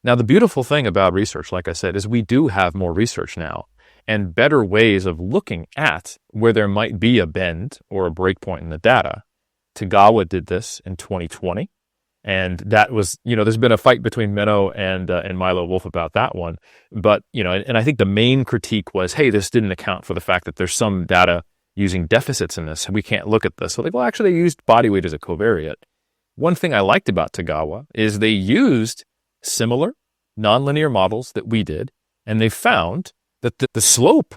Now, the beautiful thing about research, like I said, is we do have more research now and better ways of looking at where there might be a bend or a breakpoint in the data. Tagawa did this in 2020. And that was, there's been a fight between Menno and Milo Wolf about that one. But, and I think the main critique was, hey, this didn't account for the fact that there's some data using deficits in this, and we can't look at this. So well, actually, they used body weight as a covariate. One thing I liked about Tagawa is they used similar nonlinear models that we did, and they found that the slope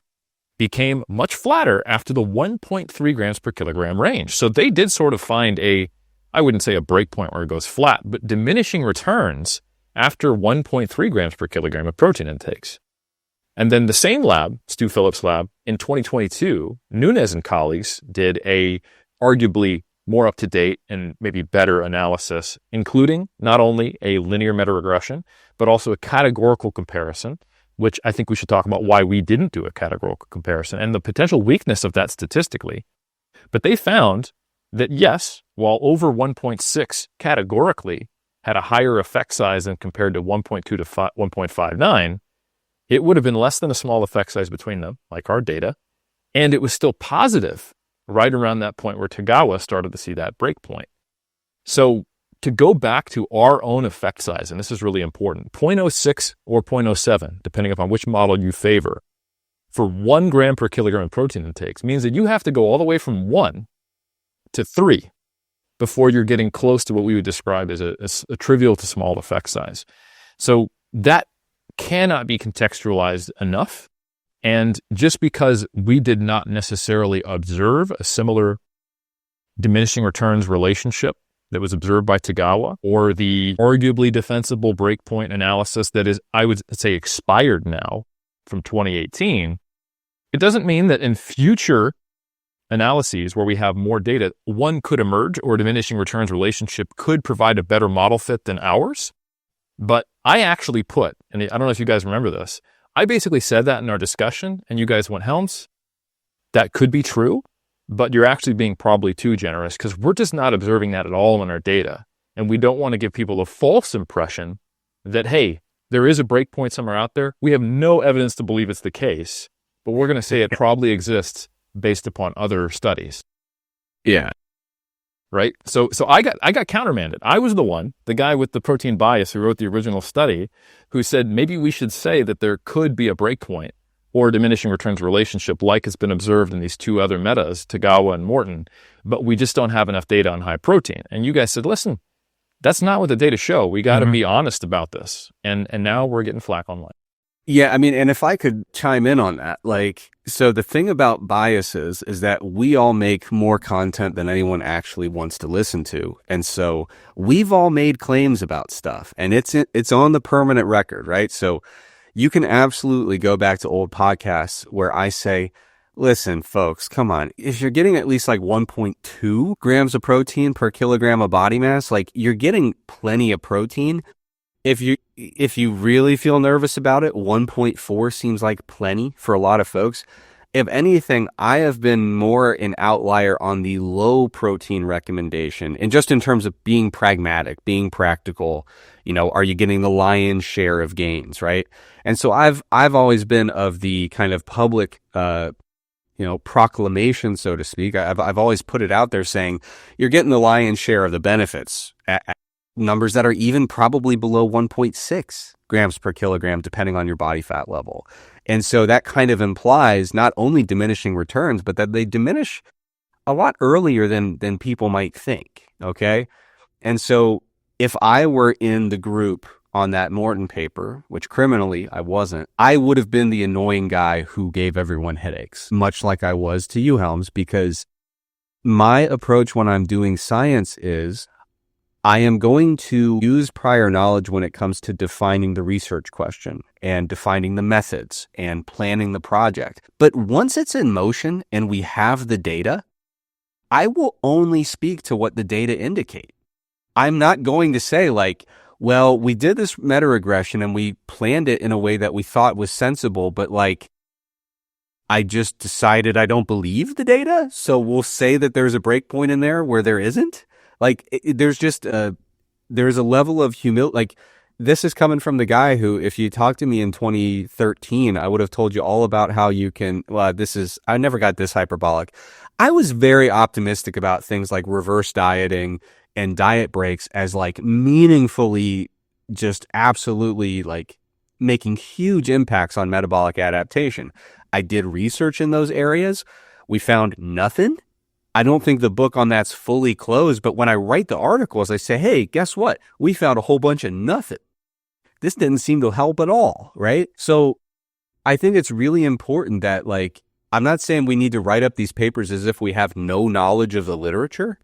became much flatter after the 1.3 grams per kilogram range. So they did sort of find I wouldn't say a breakpoint where it goes flat, but diminishing returns after 1.3 grams per kilogram of protein intakes. And then the same lab, Stu Phillips' lab, in 2022, Nunes and colleagues did a arguably more up-to-date and maybe better analysis, including not only a linear meta-regression, but also a categorical comparison, which I think we should talk about why we didn't do a categorical comparison and the potential weakness of that statistically. But they found that yes, while over 1.6 categorically had a higher effect size than compared to 1.2 to 1.59, it would have been less than a small effect size between them, like our data, and it was still positive right around that point where Tagawa started to see that break point. So to go back to our own effect size, and this is really important, 0.06 or 0.07, depending upon which model you favor, for 1 gram per kilogram of protein intakes means that you have to go all the way from 1 to 3 before you're getting close to what we would describe as a trivial to small effect size. So that cannot be contextualized enough. And just because we did not necessarily observe a similar diminishing returns relationship that was observed by Tagawa, or the arguably defensible breakpoint analysis that is, I would say, expired now from 2018, it doesn't mean that in future analyses where we have more data, one could emerge or diminishing returns relationship could provide a better model fit than ours. But I actually put, and I don't know if you guys remember this, I basically said that in our discussion, and you guys went, Helms, that could be true, but you're actually being probably too generous because we're just not observing that at all in our data. And we don't want to give people a false impression that, hey, there is a breakpoint somewhere out there. We have no evidence to believe it's the case, but we're going to say it probably exists based upon other studies. Yeah. Right? So I got countermanded. I was the guy with the protein bias who wrote the original study, who said maybe we should say that there could be a breakpoint or diminishing returns relationship like has been observed in these two other metas, Tagawa and Morton, but we just don't have enough data on high protein. And you guys said, listen, that's not what the data show. We got to be honest about this. And now we're getting flack online. Yeah, I mean, and if I could chime in on that, so the thing about biases is that we all make more content than anyone actually wants to listen to. And so we've all made claims about stuff, and it's on the permanent record, right? So you can absolutely go back to old podcasts where I say, listen, folks, come on. If you're getting at least 1.2 grams of protein per kilogram of body mass, you're getting plenty of protein. If you really feel nervous about it, 1.4 seems like plenty for a lot of folks. If anything, I have been more an outlier on the low protein recommendation, and just in terms of being pragmatic, being practical, are you getting the lion's share of gains, right? And so I've always been of the kind of public, proclamation, so to speak. I've always put it out there saying you're getting the lion's share of the benefits at numbers that are even probably below 1.6 grams per kilogram, depending on your body fat level. And so that kind of implies not only diminishing returns, but that they diminish a lot earlier than people might think. Okay. And so if I were in the group on that Morton paper, which criminally I wasn't, I would have been the annoying guy who gave everyone headaches, much like I was to you, Helms, because my approach when I'm doing science is I am going to use prior knowledge when it comes to defining the research question and defining the methods and planning the project. But once it's in motion and we have the data, I will only speak to what the data indicate. I'm not going to say well, we did this meta-regression and we planned it in a way that we thought was sensible, but I just decided I don't believe the data. So we'll say that there's a breakpoint in there where there isn't. There's just there's a level of humility. This is coming from the guy who, if you talked to me in 2013, I would have told you all about how you can, I never got this hyperbolic. I was very optimistic about things like reverse dieting and diet breaks as like meaningfully, just absolutely like making huge impacts on metabolic adaptation. I did research in those areas. We found nothing. I don't think the book on that's fully closed, but when I write the articles, I say, hey, guess what? We found a whole bunch of nothing. This didn't seem to help at all, right? So I think it's really important that, like, I'm not saying we need to write up these papers as if we have no knowledge of the literature,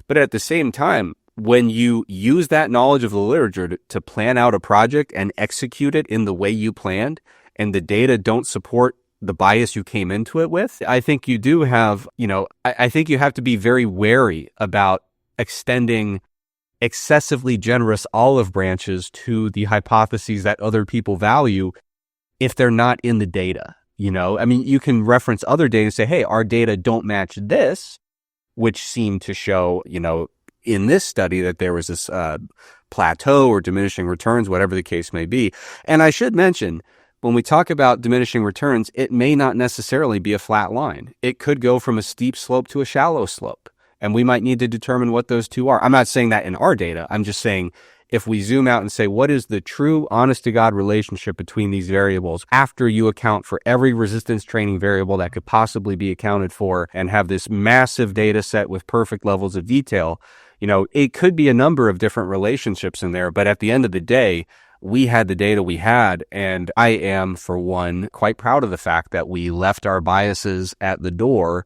but at the same time, when you use that knowledge of the literature to plan out a project and execute it in the way you planned, and the data don't support the bias you came into it with, I think you do have, I think you have to be very wary about extending excessively generous olive branches to the hypotheses that other people value if they're not in the data. I mean, you can reference other data and say, hey, our data don't match this, which seemed to show, in this study that there was this plateau or diminishing returns, whatever the case may be. And I should mention, when we talk about diminishing returns, it may not necessarily be a flat line. It could go from a steep slope to a shallow slope. And we might need to determine what those two are. I'm not saying that in our data. I'm just saying if we zoom out and say, what is the true honest to God relationship between these variables after you account for every resistance training variable that could possibly be accounted for and have this massive data set with perfect levels of detail, it could be a number of different relationships in there. But at the end of the day, we had the data we had, and I am, for one, quite proud of the fact that we left our biases at the door,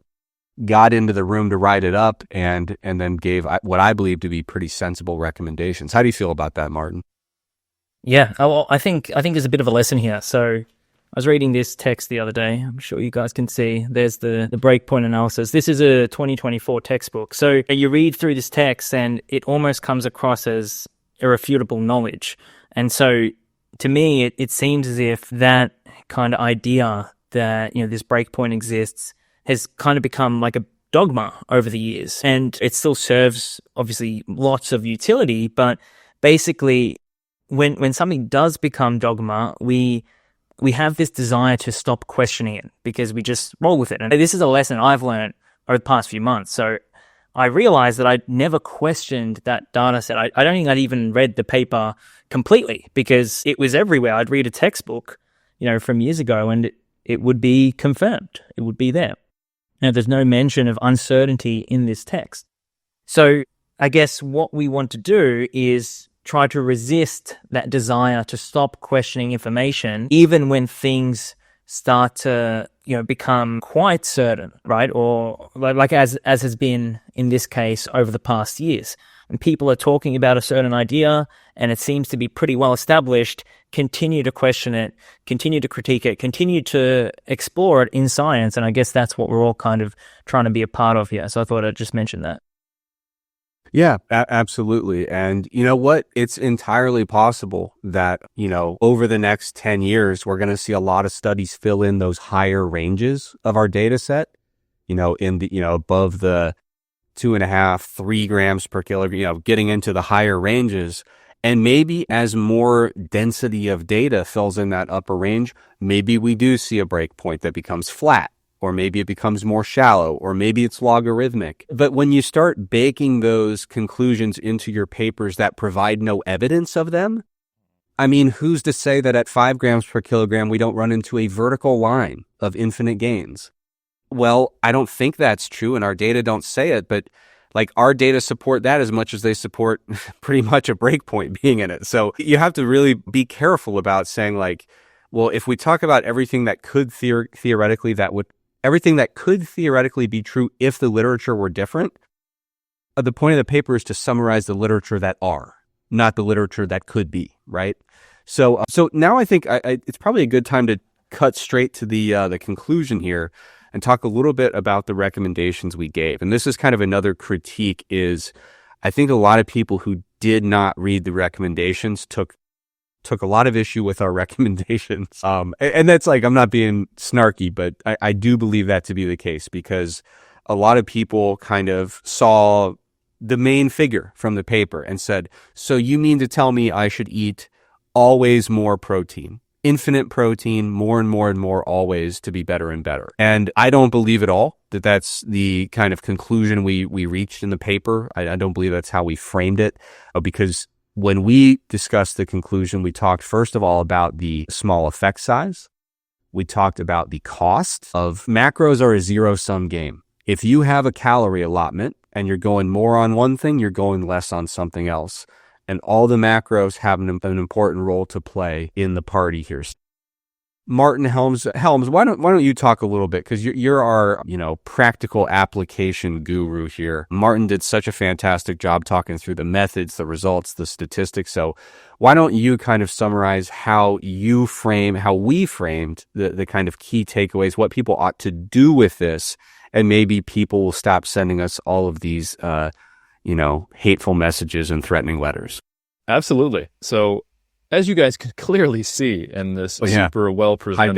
got into the room to write it up, and then gave what I believe to be pretty sensible recommendations. How do you feel about that, Martin? Yeah, well, I think there's a bit of a lesson here. So I was reading this text the other day. I'm sure you guys can see. There's the breakpoint analysis. This is a 2024 textbook. So you read through this text, and it almost comes across as irrefutable knowledge. And so to me, it seems as if that kind of idea that, this breakpoint exists has kind of become like a dogma over the years. And it still serves, obviously, lots of utility. But basically, when something does become dogma, we have this desire to stop questioning it because we just roll with it. And this is a lesson I've learned over the past few months. So I realized that I'd never questioned that data set. I don't think I'd even read the paper completely because it was everywhere. I'd read a textbook, from years ago, and it would be confirmed. It would be there. Now, there's no mention of uncertainty in this text. So I guess what we want to do is try to resist that desire to stop questioning information, even when things start to, become quite certain, right? Or like as has been in this case over the past years. When people are talking about a certain idea and it seems to be pretty well established, continue to question it, continue to critique it, continue to explore it in science. And I guess that's what we're all kind of trying to be a part of here. So I thought I'd just mention that. Yeah, absolutely. And you know what? It's entirely possible that, over the next 10 years, we're going to see a lot of studies fill in those higher ranges of our data set, in the, above the 2.5, 3 grams per kilogram, getting into the higher ranges. And maybe as more density of data fills in that upper range, maybe we do see a break point that becomes flat. Or maybe it becomes more shallow, or maybe it's logarithmic. But when you start baking those conclusions into your papers that provide no evidence of them, I mean, who's to say that at 5 grams per kilogram, we don't run into a vertical line of infinite gains? Well, I don't think that's true, and our data don't say it, but like our data support that as much as they support pretty much a breakpoint being in it. So you have to really be careful about saying like, well, if we talk about everything that could theoretically be true if the literature were different, the point of the paper is to summarize the literature that are, not the literature that could be, right? So now I think it's probably a good time to cut straight to the conclusion here and talk a little bit about the recommendations we gave. And this is kind of another critique is I think a lot of people who did not read the recommendations took a lot of issue with our recommendations. And that's like, I'm not being snarky, but I do believe that to be the case because a lot of people kind of saw the main figure from the paper and said, so you mean to tell me I should eat always more protein infinite protein, more and more and more, always to be better and better. And I don't believe at all that that's the kind of conclusion we reached in the paper. I don't believe that's how we framed it, because when we discussed the conclusion, we talked first of all about the small effect size. We talked about the cost of macros are a zero-sum game. If you have a calorie allotment and you're going more on one thing, you're going less on something else. And all the macros have an important role to play in the party here. Martin Helms, why don't you talk a little bit, because you're our practical application guru here. Martin did such a fantastic job talking through the methods, the results, the statistics. So why don't you kind of summarize how we framed the kind of key takeaways, what people ought to do with this, and maybe people will stop sending us all of these hateful messages and threatening letters. Absolutely. So as you guys can clearly see in this super well presented,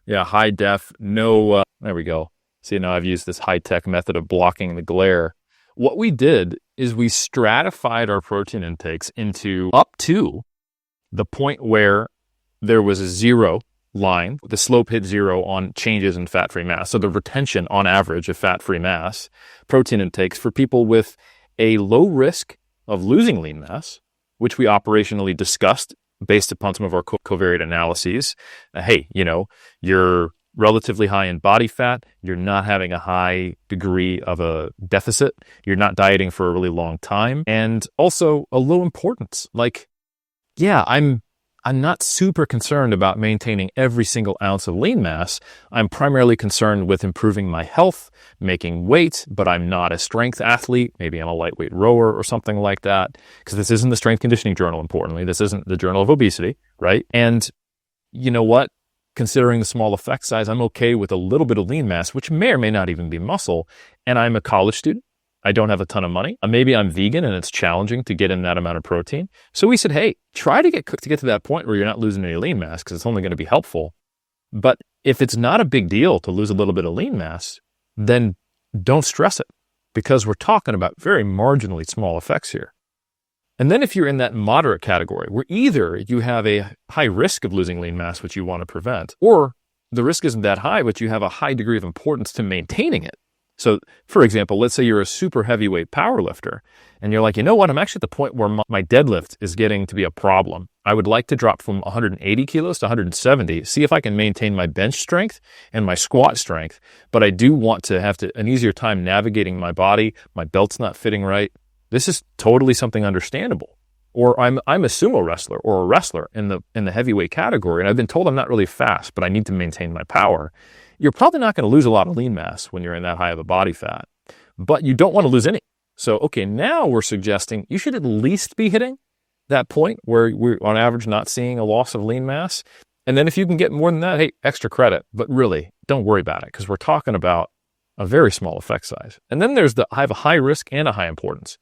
high def, there we go. See, now I've used this high tech method of blocking the glare. What we did is we stratified our protein intakes into up to the point where there was a zero line, the slope hit zero on changes in fat-free mass. So the retention on average of fat-free mass, protein intakes for people with a low risk of losing lean mass, which we operationally discussed based upon some of our covariate analyses. You're relatively high in body fat. You're not having a high degree of a deficit. You're not dieting for a really long time. And also a low importance. I'm not super concerned about maintaining every single ounce of lean mass. I'm primarily concerned with improving my health, making weight, but I'm not a strength athlete. Maybe I'm a lightweight rower or something like that, because this isn't the strength conditioning journal, importantly. This isn't the journal of obesity, right? And you know what? Considering the small effect size, I'm okay with a little bit of lean mass, which may or may not even be muscle. And I'm a college student. I don't have a ton of money. Maybe I'm vegan and it's challenging to get in that amount of protein. So we said, hey, try to get to that point where you're not losing any lean mass, because it's only going to be helpful. But if it's not a big deal to lose a little bit of lean mass, then don't stress it, because we're talking about very marginally small effects here. And then if you're in that moderate category, where either you have a high risk of losing lean mass, which you want to prevent, or the risk isn't that high, but you have a high degree of importance to maintaining it. So, for example, let's say you're a super heavyweight power lifter and you're like, you know what, I'm actually at the point where my deadlift is getting to be a problem. I would like to drop from 180 kilos to 170, see if I can maintain my bench strength and my squat strength, but I do want to have an easier time navigating my body. My belt's not fitting right. This is totally something understandable. Or I'm a sumo wrestler or a wrestler in the heavyweight category, and I've been told I'm not really fast, but I need to maintain my power. You're probably not going to lose a lot of lean mass when you're in that high of a body fat, but you don't want to lose any. So, okay, now we're suggesting you should at least be hitting that point where we're on average not seeing a loss of lean mass. And then if you can get more than that, hey, extra credit, but really don't worry about it, because we're talking about a very small effect size. And then there's I have a high risk and a high importance.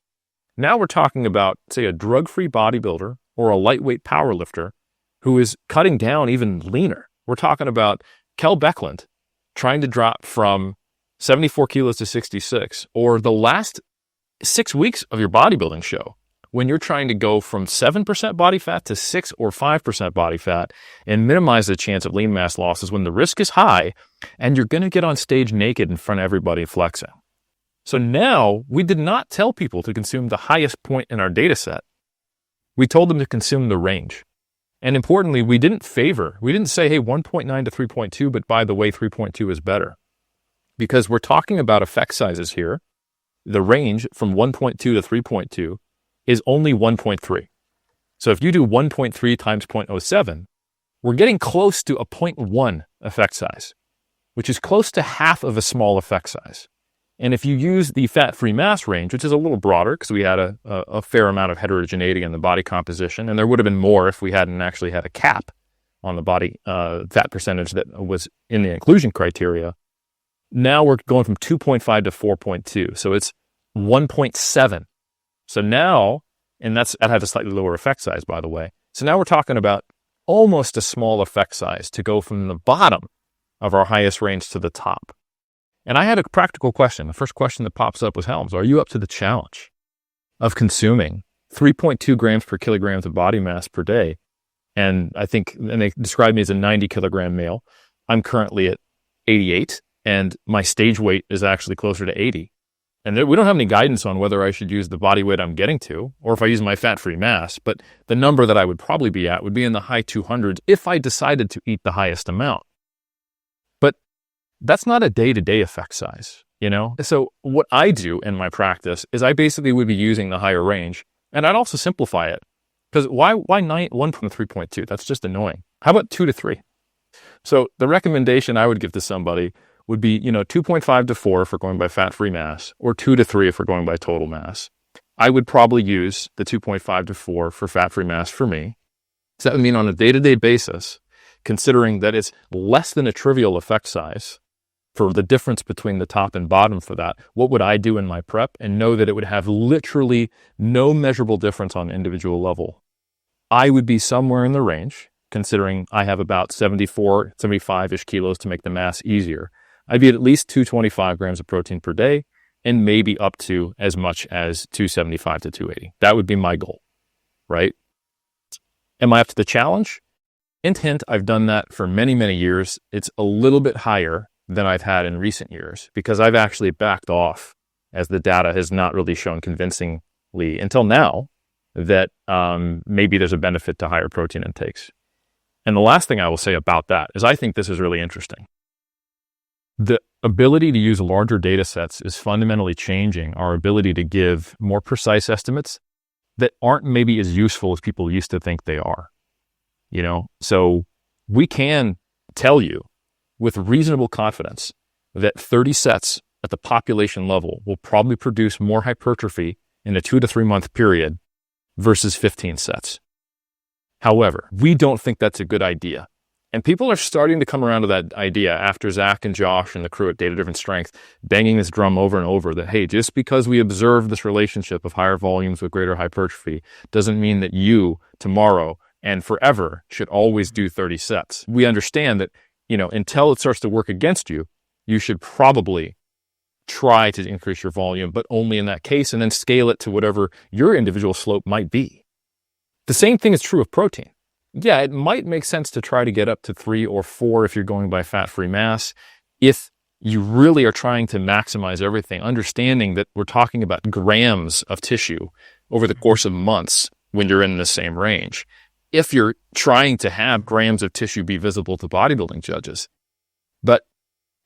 Now we're talking about, say, a drug-free bodybuilder or a lightweight power lifter who is cutting down even leaner. We're talking about Kel Beckland trying to drop from 74 kilos to 66, or the last 6 weeks of your bodybuilding show, when you're trying to go from 7% body fat to 6 or 5% body fat and minimize the chance of lean mass losses when the risk is high and you're going to get on stage naked in front of everybody flexing. So now we did not tell people to consume the highest point in our data set. We told them to consume the range. And importantly, we didn't say, hey, 1.9 to 3.2, but by the way, 3.2 is better. Because we're talking about effect sizes here. The range from 1.2 to 3.2 is only 1.3. So if you do 1.3 times 0.07, we're getting close to a 0.1 effect size, which is close to half of a small effect size. And if you use the fat-free mass range, which is a little broader because we had a fair amount of heterogeneity in the body composition, and there would have been more if we hadn't actually had a cap on the body fat percentage that was in the inclusion criteria. Now we're going from 2.5 to 4.2. So it's 1.7. So now, and that had a slightly lower effect size, by the way. So now we're talking about almost a small effect size to go from the bottom of our highest range to the top. And I had a practical question. The first question that pops up was, Helms, are you up to the challenge of consuming 3.2 grams per kilograms of body mass per day And they describe me as a 90 kilogram male. I'm currently at 88, and my stage weight is actually closer to 80. And we don't have any guidance on whether I should use the body weight I'm getting to, or if I use my fat-free mass, but the number that I would probably be at would be in the high 200s if I decided to eat the highest amount. But that's not a day-to-day effect size, you know? So what I do in my practice is I basically would be using the higher range, and I'd also simplify it. Because why 1.3.2? That's just annoying. How about 2 to 3? So the recommendation I would give to somebody would be, 2.5 to 4 if we're going by fat-free mass, or 2 to 3 if we're going by total mass. I would probably use the 2.5 to 4 for fat-free mass for me. So that would mean on a day-to-day basis, considering that it's less than a trivial effect size for the difference between the top and bottom for that, what would I do in my prep and know that it would have literally no measurable difference on an individual level? I would be somewhere in the range, considering I have about 74, 75-ish kilos to make the mass easier. I'd be at least 225 grams of protein per day, and maybe up to as much as 275 to 280. That would be my goal, right? Am I up to the challenge? Hint, I've done that for many, many years. It's a little bit higher than I've had in recent years because I've actually backed off as the data has not really shown convincingly until now that maybe there's a benefit to higher protein intakes. And the last thing I will say about that is I think this is really interesting. The ability to use larger data sets is fundamentally changing our ability to give more precise estimates that aren't maybe as useful as people used to think they are. So we can tell you with reasonable confidence that 30 sets at the population level will probably produce more hypertrophy in a 2 to 3 month period versus 15 sets. However, we don't think that's a good idea. And people are starting to come around to that idea after Zach and Josh and the crew at Data Driven Strength banging this drum over and over that, hey, just because we observe this relationship of higher volumes with greater hypertrophy doesn't mean that you tomorrow and forever should always do 30 sets. We understand that, until it starts to work against you, you should probably try to increase your volume, but only in that case, and then scale it to whatever your individual slope might be. The same thing is true of protein. Yeah, it might make sense to try to get up to 3 or 4 if you're going by fat-free mass. If you really are trying to maximize everything, understanding that we're talking about grams of tissue over the course of months when you're in the same range. If you're trying to have grams of tissue be visible to bodybuilding judges. But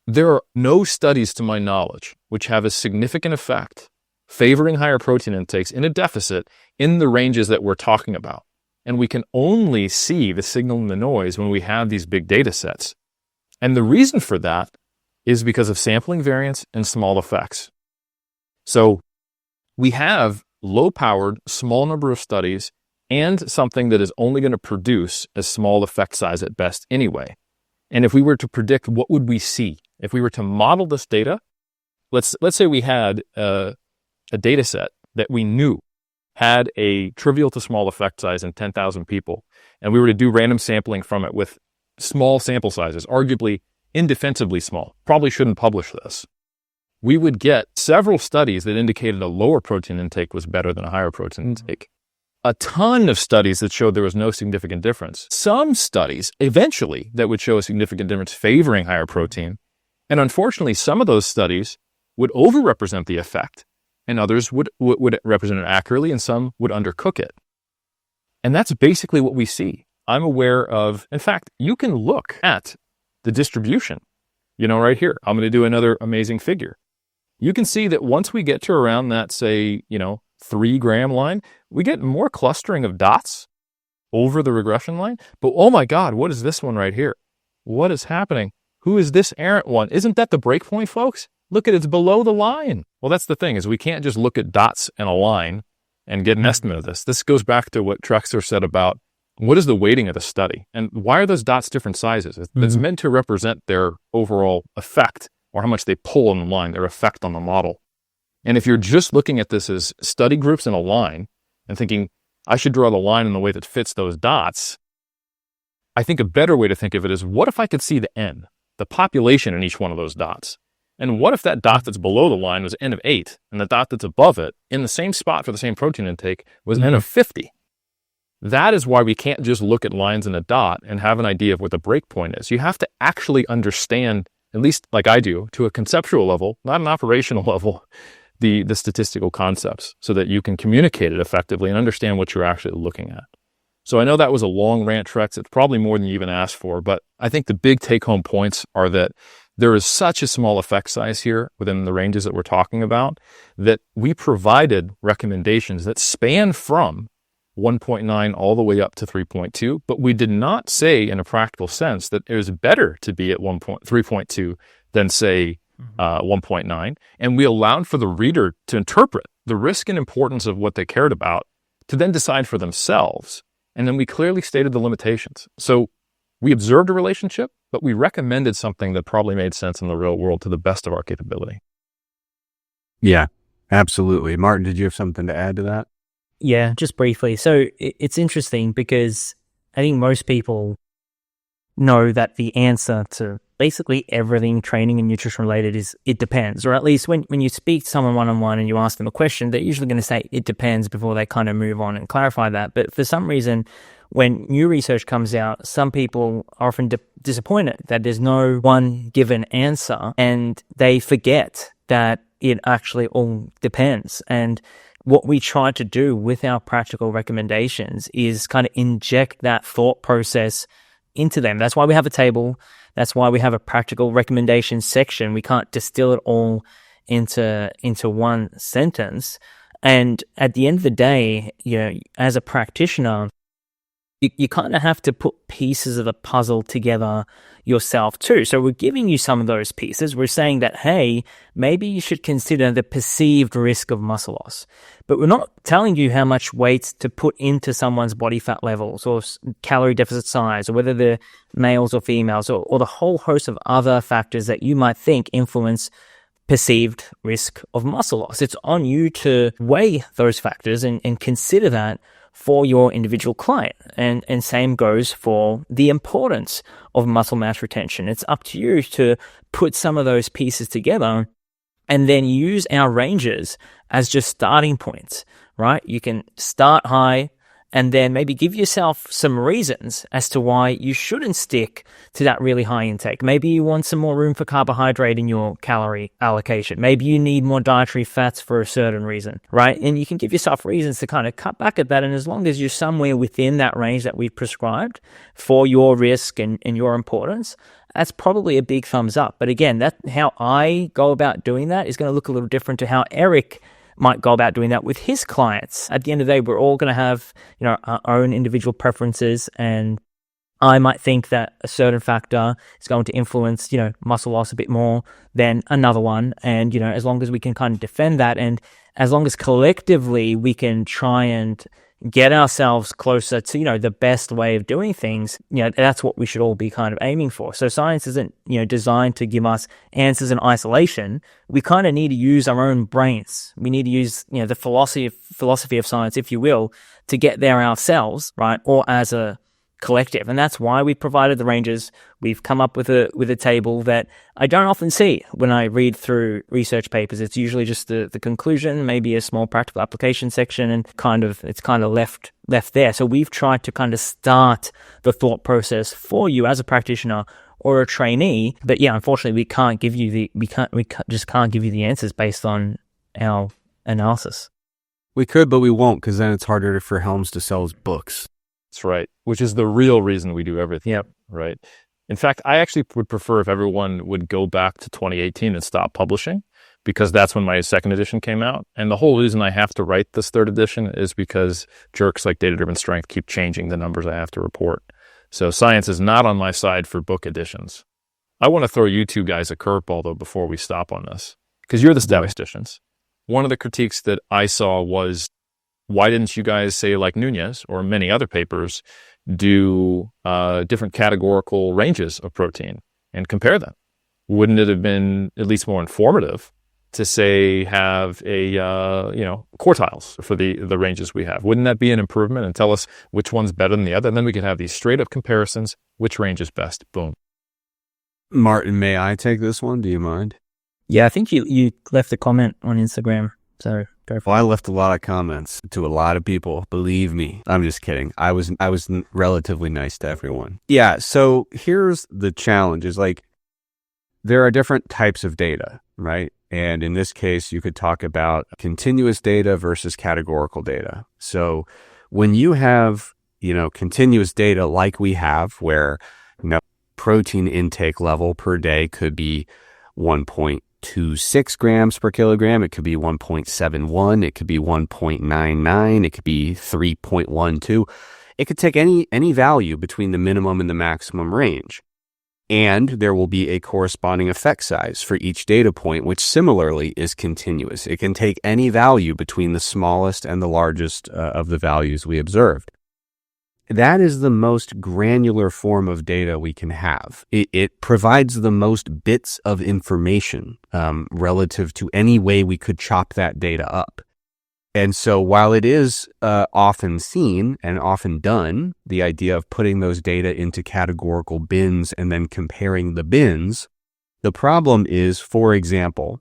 there are no studies to my knowledge which have a significant effect favoring higher protein intakes in a deficit in the ranges that we're talking about. And we can only see the signal in the noise when we have these big data sets. And the reason for that is because of sampling variance and small effects. So we have low-powered, small number of studies and something that is only going to produce a small effect size at best anyway. And if we were to predict what would we see, if we were to model this data, let's say we had a data set that we knew had a trivial to small effect size in 10,000 people, and we were to do random sampling from it with small sample sizes, arguably indefensibly small, probably shouldn't publish this, we would get several studies that indicated a lower protein intake was better than a higher protein intake. A ton of studies that showed there was no significant difference. Some studies, eventually, that would show a significant difference favoring higher protein. And unfortunately, some of those studies would overrepresent the effect, and others would represent it accurately, and some would undercook it. And that's basically what we see. I'm aware of, in fact, you can look at the distribution, right here. I'm going to do another amazing figure. You can see that once we get to around that, say, 3 gram line, we get more clustering of dots over the regression line. But oh my God, what is this one right here? What is happening? Who is this errant one? Isn't that the breakpoint, folks? Look at it, it's below the line. Well, that's the thing, is we can't just look at dots and a line and get an estimate of this. This goes back to what Trexler said about what is the weighting of the study and why are those dots different sizes? It's meant to represent their overall effect or how much they pull on the line, their effect on the model. And if you're just looking at this as study groups in a line and thinking, I should draw the line in the way that fits those dots, I think a better way to think of it is, what if I could see the N, the population in each one of those dots? And what if that dot that's below the line was N of 8, and the dot that's above it, in the same spot for the same protein intake, was N of 50? That is why we can't just look at lines in a dot and have an idea of what the breakpoint is. You have to actually understand, at least like I do, to a conceptual level, not an operational level, the statistical concepts so that you can communicate it effectively and understand what you're actually looking at. So I know that was a long rant, Trex. It's probably more than you even asked for, but I think the big take-home points are that there is such a small effect size here within the ranges that we're talking about that we provided recommendations that span from 1.9 all the way up to 3.2, but we did not say in a practical sense that it was better to be at 3.2 than say 1.9. And we allowed for the reader to interpret the risk and importance of what they cared about to then decide for themselves. And then we clearly stated the limitations. So we observed a relationship, but we recommended something that probably made sense in the real world to the best of our capability. Yeah, absolutely. Martin, did you have something to add to that? Yeah, just briefly. So it's interesting because I think most people know that the answer to basically everything training and nutrition related is it depends, or at least when you speak to someone one-on-one and you ask them a question, they're usually going to say it depends before they kind of move on and clarify that. But for some reason, when new research comes out, some people are often disappointed that there's no one given answer, and they forget that it actually all depends. And what we try to do with our practical recommendations is kind of inject that thought process into them. That's why we have a table. That's why we have a practical recommendation section. We can't distill it all into one sentence. And at the end of the day, as a practitioner, you kind of have to put pieces of the puzzle together yourself too. So we're giving you some of those pieces. We're saying that, hey, maybe you should consider the perceived risk of muscle loss. But we're not telling you how much weight to put into someone's body fat levels or calorie deficit size, or whether they're males or females, or the whole host of other factors that you might think influence perceived risk of muscle loss. It's on you to weigh those factors and consider that for your individual client. And same goes for the importance of muscle mass retention. It's up to you to put some of those pieces together and then use our ranges as just starting points, right? You can start high and then maybe give yourself some reasons as to why you shouldn't stick to that really high intake. Maybe you want some more room for carbohydrate in your calorie allocation. Maybe you need more dietary fats for a certain reason, right? And you can give yourself reasons to kind of cut back at that. And as long as you're somewhere within that range that we've prescribed for your risk and your importance, that's probably a big thumbs up. But again, that's how I go about doing that is going to look a little different to how Eric might go about doing that with his clients. At the end of the day, we're all going to have, our own individual preferences, and I might think that a certain factor is going to influence, muscle loss a bit more than another one. And, as long as we can kind of defend that, and as long as collectively we can try and get ourselves closer to, the best way of doing things, that's what we should all be kind of aiming for. So science isn't, designed to give us answers in isolation. We kind of need to use our own brains. We need to use, the philosophy of science, if you will, to get there ourselves, right? Or as a collective. And that's why we provided the ranges. We've come up with a table that I don't often see when I read through research papers. It's usually just the conclusion, maybe a small practical application section, and it's kind of left there. So we've tried to kind of start the thought process for you as a practitioner or a trainee. But yeah, unfortunately, we can't give you the answers based on our analysis. We could, but we won't, because then it's harder for Helms to sell his books. That's right, which is the real reason we do everything. Yep. Right. In fact, I actually would prefer if everyone would go back to 2018 and stop publishing, because that's when my second edition came out. And the whole reason I have to write this third edition is because jerks like Data-Driven Strength keep changing the numbers I have to report. So science is not on my side for book editions. I want to throw you two guys a curveball, though, before we stop on this, because you're the statisticians. One of the critiques that I saw was, why didn't you guys, say, like Nunez or many other papers, do different categorical ranges of protein and compare them? Wouldn't it have been at least more informative to, say, have a quartiles for the ranges we have? Wouldn't that be an improvement, and tell us which one's better than the other? And then we could have these straight up comparisons. Which range is best? Boom. Martin, may I take this one? Do you mind? Yeah, I think you left a comment on Instagram, so Well, I left a lot of comments to a lot of people. Believe me. I'm just kidding. I was relatively nice to everyone. Yeah. So here's the challenge is like, there are different types of data, right? And in this case, you could talk about continuous data versus categorical data. So when you have, continuous data like we have where, protein intake level per day could be 1.26 grams per kilogram. It could be 1.71. It could be 1.99. It could be 3.12. It could take any value between the minimum and the maximum range. And there will be a corresponding effect size for each data point, which similarly is continuous. It can take any value between the smallest and the largest of the values we observed. That is the most granular form of data we can have. It provides the most bits of information relative to any way we could chop that data up. And so while it is often seen and often done, the idea of putting those data into categorical bins and then comparing the bins, the problem is, for example,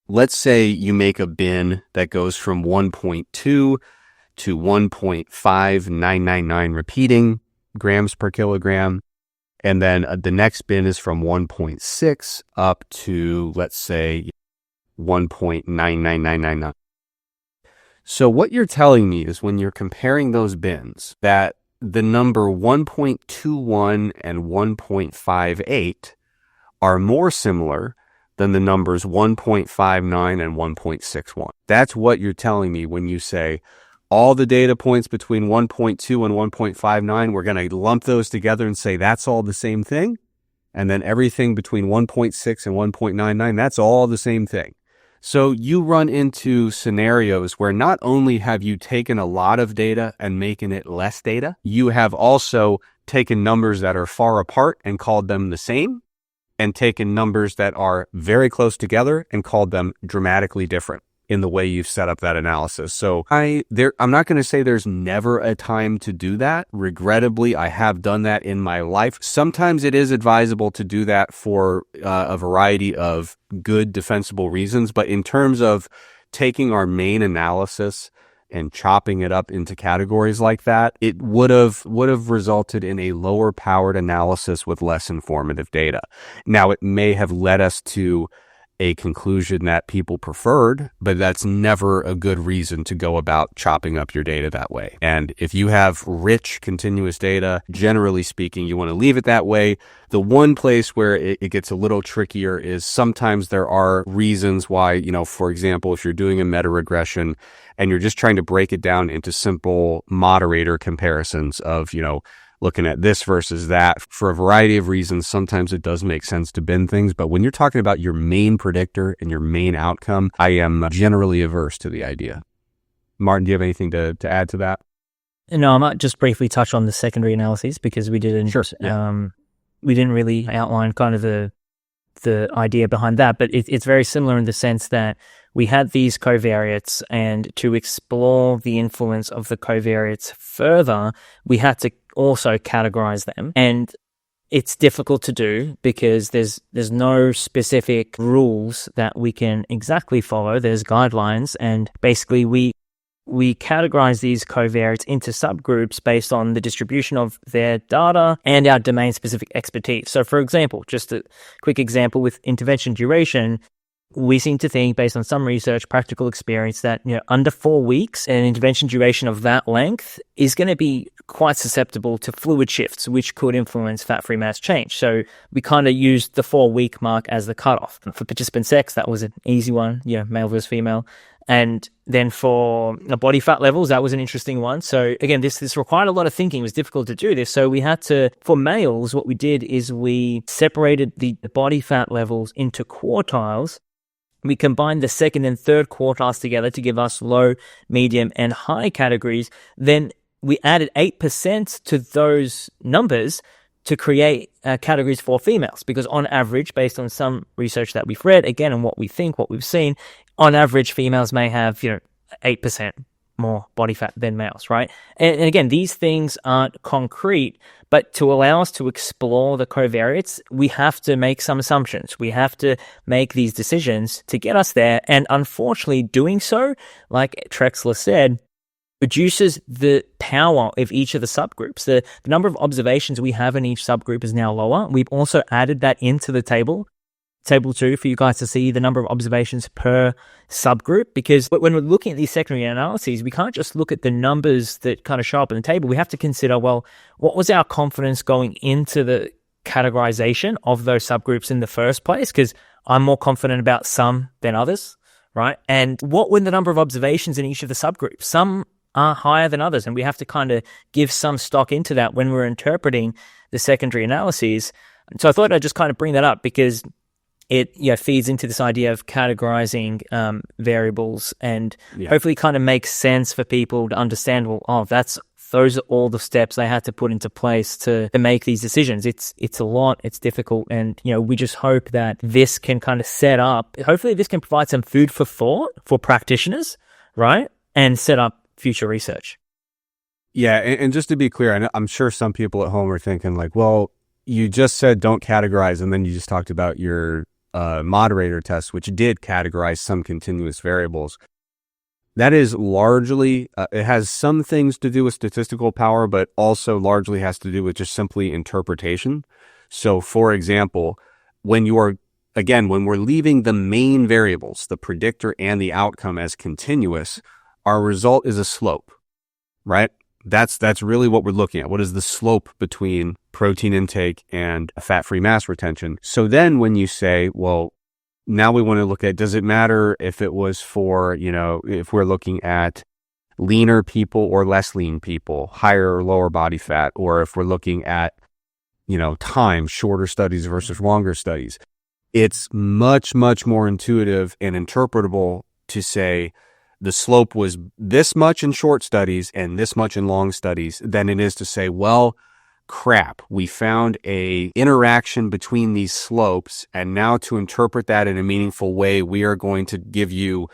let's say you make a bin that goes from 1.2 to 1.5999 repeating grams per kilogram. And then the next bin is from 1.6 up to, let's say, 1.99999. So what you're telling me is when you're comparing those bins, that the number 1.21 and 1.58 are more similar than the numbers 1.59 and 1.61. That's what you're telling me when you say, all the data points between 1.2 and 1.59, we're going to lump those together and say that's all the same thing. And then everything between 1.6 and 1.99, that's all the same thing. So you run into scenarios where not only have you taken a lot of data and making it less data, you have also taken numbers that are far apart and called them the same, and taken numbers that are very close together and called them dramatically different in the way you've set up that analysis. So I'm not going to say there's never a time to do that. Regrettably, I have done that in my life. Sometimes it is advisable to do that for a variety of good defensible reasons. But in terms of taking our main analysis and chopping it up into categories like that, it would have resulted in a lower powered analysis with less informative data. Now, it may have led us to a conclusion that people preferred, but that's never a good reason to go about chopping up your data that way. And if you have rich continuous data, generally speaking, you want to leave it that way. The one place where it gets a little trickier is sometimes there are reasons why, for example, if you're doing a meta-regression and you're just trying to break it down into simple moderator comparisons of, looking at this versus that, for a variety of reasons, sometimes it does make sense to bin things. But when you're talking about your main predictor and your main outcome, I am generally averse to the idea. Martin, do you have anything to add to that? No, I might just briefly touch on the secondary analyses because we didn't. Sure. Yeah. We didn't really outline kind of the idea behind that, but it's very similar in the sense that we had these covariates, and to explore the influence of the covariates further, we had to also categorize them. And it's difficult to do because there's no specific rules that we can exactly follow. There's guidelines, and basically we categorize these covariates into subgroups based on the distribution of their data and our domain-specific expertise. So, for example, just a quick example with intervention duration, we seem to think, based on some research, practical experience, that under 4 weeks, an intervention duration of that length is going to be quite susceptible to fluid shifts, which could influence fat-free mass change. So we kind of used the 4-week mark as the cutoff. For participant sex, that was an easy one, male versus female. And then for body fat levels, that was an interesting one. So again, this required a lot of thinking. It was difficult to do this. So we had to, for males, what we did is we separated the body fat levels into quartiles. We combined the second and third quartiles together to give us low, medium, and high categories. Then we added 8% to those numbers to create categories for females, because on average, based on some research that we've read, again, and what we think, what we've seen, on average, females may have, 8% more body fat than males, right? And again, these things aren't concrete, but to allow us to explore the covariates, we have to make some assumptions. We have to make these decisions to get us there. And unfortunately, doing so, like Trexler said, reduces the power of each of the subgroups. The number of observations we have in each subgroup is now lower. We've also added that into the table 2, for you guys to see the number of observations per subgroup, because when we're looking at these secondary analyses, we can't just look at the numbers that kind of show up in the table. We have to consider, well, what was our confidence going into the categorization of those subgroups in the first place? Because I'm more confident about some than others, right? And what were the number of observations in each of the subgroups? Some are higher than others, and we have to kind of give some stock into that when we're interpreting the secondary analyses. So I thought I'd just kind of bring that up because it feeds into this idea of categorizing variables, and hopefully kind of makes sense for people to understand, well, those are all the steps they had to put into place to make these decisions. It's a lot, it's difficult, and we just hope that this can kind of set up, hopefully this can provide some food for thought for practitioners, right? And set up future research. Yeah, and just to be clear, I'm sure some people at home are thinking like, well, you just said don't categorize, and then you just talked about your moderator test, which did categorize some continuous variables. That is largely, it has some things to do with statistical power, but also largely has to do with just simply interpretation. So for example, when we're leaving the main variables, the predictor and the outcome as continuous, our result is a slope, right? That's really what we're looking at. What is the slope between protein intake and fat-free mass retention? So then when you say, well, now we want to look at, does it matter if it was for, if we're looking at leaner people or less lean people, higher or lower body fat, or if we're looking at, time, shorter studies versus longer studies. It's much, much more intuitive and interpretable to say, the slope was this much in short studies and this much in long studies than it is to say, well, crap, we found a interaction between these slopes, and now to interpret that in a meaningful way, we are going to give you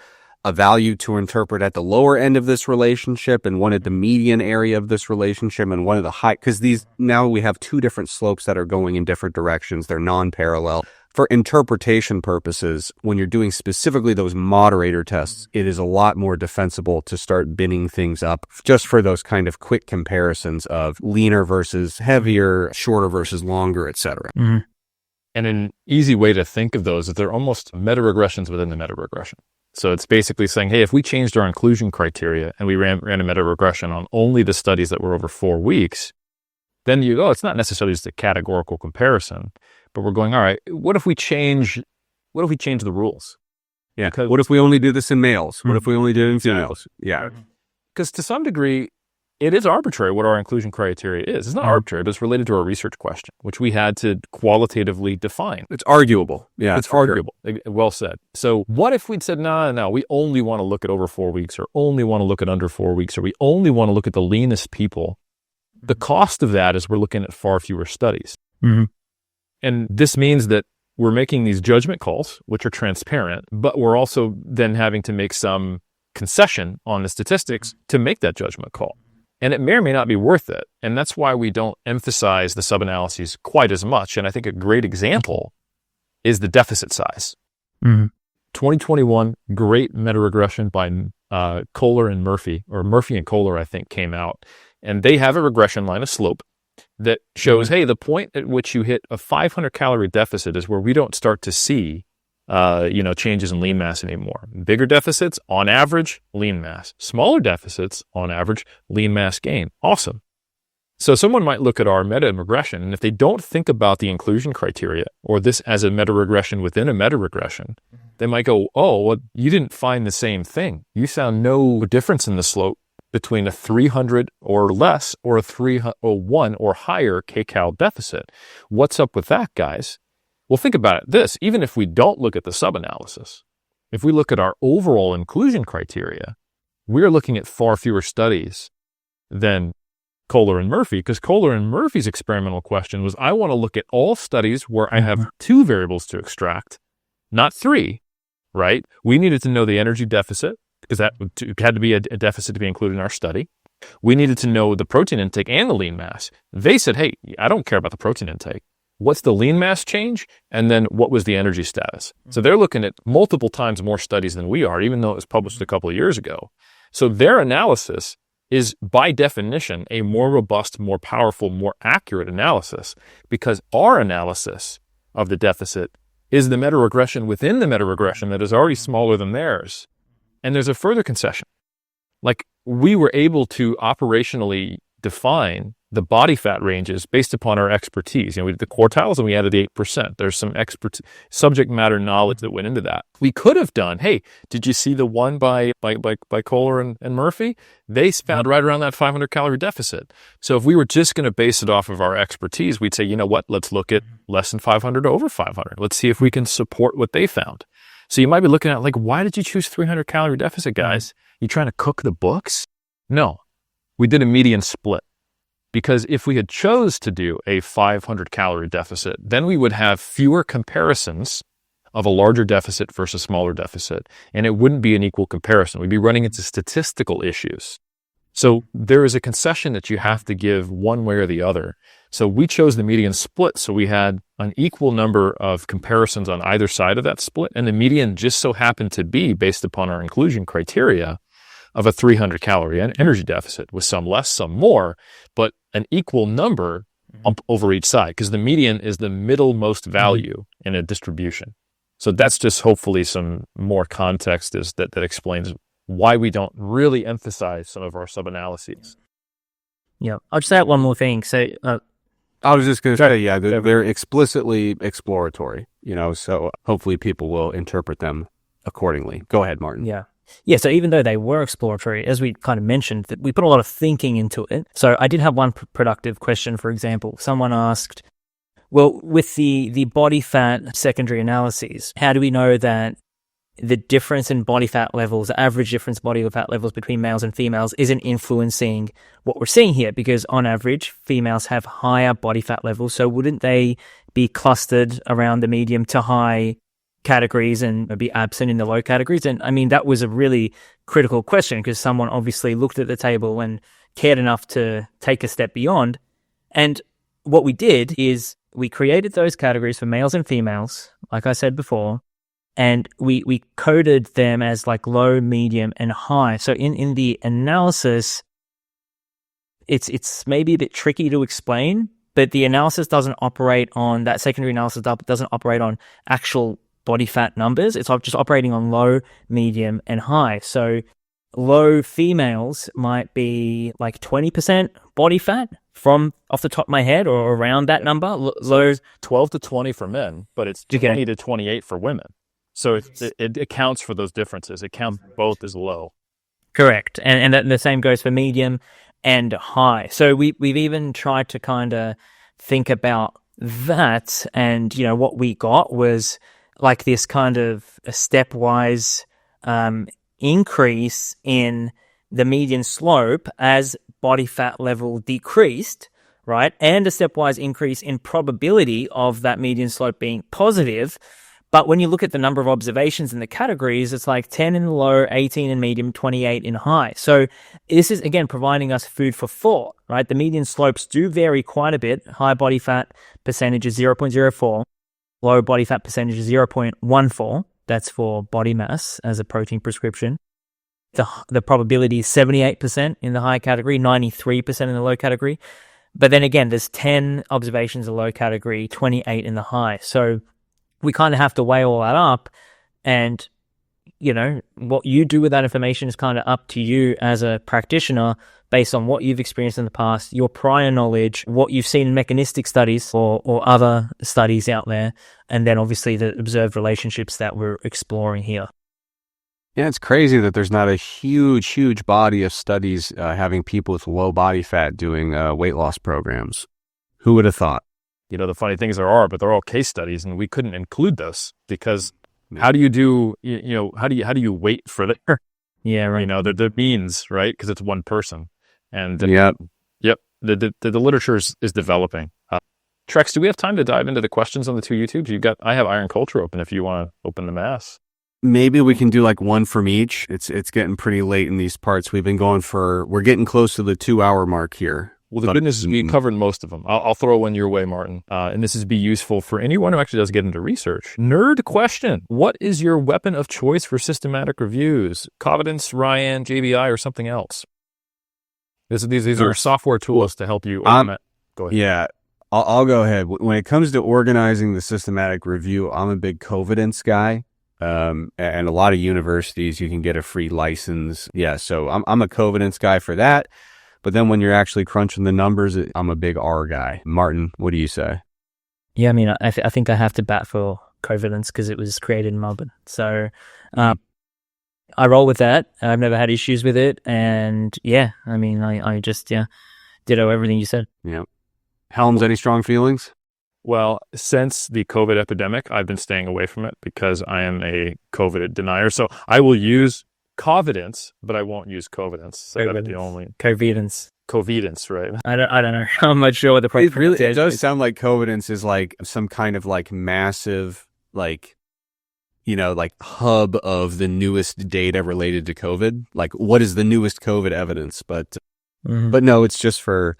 a value to interpret at the lower end of this relationship and one at the median area of this relationship and one of the high, because now we have two different slopes that are going in different directions. They're non-parallel. For interpretation purposes, when you're doing specifically those moderator tests, it is a lot more defensible to start binning things up just for those kind of quick comparisons of leaner versus heavier, shorter versus longer, etc. Mm-hmm. And an easy way to think of those is they're almost meta-regressions within the meta-regression. So it's basically saying, hey, if we changed our inclusion criteria and we ran a meta-regression on only the studies that were over 4 weeks, then it's not necessarily just a categorical comparison. But we're going, all right, what if we change the rules? Yeah. What if we only do this in males? What if we only do it in females? Yeah. Because to some degree, it is arbitrary what our inclusion criteria is. It's not arbitrary, but it's related to our research question, which we had to qualitatively define. It's arguable. Yeah. It's arguable. Sure. Well said. So what if we'd said, no, we only want to look at over 4 weeks, or only want to look at under 4 weeks, or we only want to look at the leanest people? The cost of that is we're looking at far fewer studies. Mm-hmm. And this means that we're making these judgment calls, which are transparent, but we're also then having to make some concession on the statistics to make that judgment call. And it may or may not be worth it. And that's why we don't emphasize the sub-analyses quite as much. And I think a great example is the deficit size. Mm-hmm. 2021, great meta-regression by Kohler and Murphy, or Murphy and Kohler, I think, came out. And they have a regression line, a slope, that shows, hey, the point at which you hit a 500 calorie deficit is where we don't start to see, changes in lean mass anymore. Bigger deficits, on average, lean mass. Smaller deficits, on average, lean mass gain. Awesome. So someone might look at our meta-regression, and if they don't think about the inclusion criteria or this as a meta-regression within a meta-regression, they might go, oh, well, you didn't find the same thing. You found no difference in the slope between a 300 or less or a 301 or higher kcal deficit. What's up with that, guys? Well, think about it even if we don't look at the sub-analysis, if we look at our overall inclusion criteria, we're looking at far fewer studies than Kohler and Murphy, because Kohler and Murphy's experimental question was, I want to look at all studies where I have 2 variables to extract, not 3, right? We needed to know the energy deficit, because that had to be a deficit to be included in our study. We needed to know the protein intake and the lean mass. They said, hey, I don't care about the protein intake. What's the lean mass change? And then what was the energy status? So they're looking at multiple times more studies than we are, even though it was published a couple of years ago. So their analysis is by definition a more robust, more powerful, more accurate analysis, because our analysis of the deficit is the meta-regression within the meta-regression that is already smaller than theirs. And there's a further concession. Like, we were able to operationally define the body fat ranges based upon our expertise. We did the quartiles and we added the 8%. There's some subject matter knowledge that went into that. We could have done, hey, did you see the one by Kohler and Murphy? They found right around that 500 calorie deficit. So if we were just going to base it off of our expertise, we'd say, you know what, let's look at less than 500 to over 500. Let's see if we can support what they found. So you might be looking at like, why did you choose 300 calorie deficit, guys? You trying to cook the books? No, we did a median split. Because if we had chose to do a 500 calorie deficit, then we would have fewer comparisons of a larger deficit versus smaller deficit. And it wouldn't be an equal comparison. We'd be running into statistical issues. So there is a concession that you have to give one way or the other. So we chose the median split. So we had an equal number of comparisons on either side of that split. And the median just so happened to be, based upon our inclusion criteria, of a 300 calorie energy deficit, with some less, some more, but an equal number over each side, because the median is the middlemost value in a distribution. So that's just hopefully some more context that explains why we don't really emphasize some of our sub-analyses. Yeah, I'll just add one more thing. So I was just going to say, yeah, they're explicitly exploratory, so hopefully people will interpret them accordingly. Go ahead, Martin. Yeah, so even though they were exploratory, as we kind of mentioned, that we put a lot of thinking into it. So I did have one productive question, for example. Someone asked, well, with the body fat secondary analyses, how do we know that the difference in body fat levels, the average difference body fat levels between males and females isn't influencing what we're seeing here? Because on average, females have higher body fat levels. So wouldn't they be clustered around the medium to high categories and be absent in the low categories? And I mean, that was a really critical question, because someone obviously looked at the table and cared enough to take a step beyond. And what we did is we created those categories for males and females, like I said before, and we coded them as like low, medium, and high. So in the analysis, it's maybe a bit tricky to explain, but the analysis doesn't operate on, that secondary analysis doesn't operate on actual body fat numbers. It's just operating on low, medium, and high. So low females might be like 20% body fat from off the top of my head, or around that number. Low 12 to 20 for men, but it's 20 to 28 for women. So it accounts for those differences. It counts both as low. Correct. And the same goes for medium and high. So we've even tried to kind of think about that, and what we got was like this kind of a stepwise increase in the median slope as body fat level decreased, right? And a stepwise increase in probability of that median slope being positive. But when you look at the number of observations in the categories, it's like 10 in the low, 18 in medium, 28 in high. So this is, again, providing us food for thought, right? The median slopes do vary quite a bit. High body fat percentage is 0.04. Low body fat percentage is 0.14. That's for body mass as a protein prescription. The probability is 78% in the high category, 93% in the low category. But then again, there's 10 observations in the low category, 28 in the high. So we kind of have to weigh all that up. And, what you do with that information is kind of up to you as a practitioner, based on what you've experienced in the past, your prior knowledge, what you've seen in mechanistic studies or other studies out there, and then obviously the observed relationships that we're exploring here. Yeah, it's crazy that there's not a huge body of studies having people with low body fat doing weight loss programs. Who would have thought? The funny things but they're all case studies, and we couldn't include those because how do you do, how do you wait for the, yeah, right. The means, right? Because it's one person. And yep. The literature is developing. Trex, do we have time to dive into the questions on the two YouTubes? I have Iron Culture open if you want to open the mass. maybe we can do like one from each. It's getting pretty late in these parts. We're getting close to the 2-hour mark here. Well, the good news is we covered most of them. I'll throw one your way, Martin. And this is be useful for anyone who actually does get into research. Nerd question. What is your weapon of choice for systematic reviews? Covidence, Ryan, JBI, or something else? These are software tools to help you automate. Go ahead. Yeah, I'll go ahead. When it comes to organizing the systematic review, I'm a big Covidence guy. And a lot of universities, you can get a free license. Yeah, so I'm a Covidence guy for that. But then when you're actually crunching the numbers, I'm a big R guy. Martin, what do you say? Yeah, I mean, I think I have to bat for Covidence because it was created in Melbourne. So I roll with that. I've never had issues with it. And yeah, I mean, I just, ditto everything you said. Yeah. Helms, any strong feelings? Well, since the COVID epidemic, I've been staying away from it because I am a COVID denier. So I will use Covidence, but I won't use Covidence. So that's the only Covidence, right? I don't know. I'm not sure what the proper it does sound like Covidence is like some kind of like massive, like, like hub of the newest data related to COVID. Like, what is the newest COVID evidence? But no, it's just for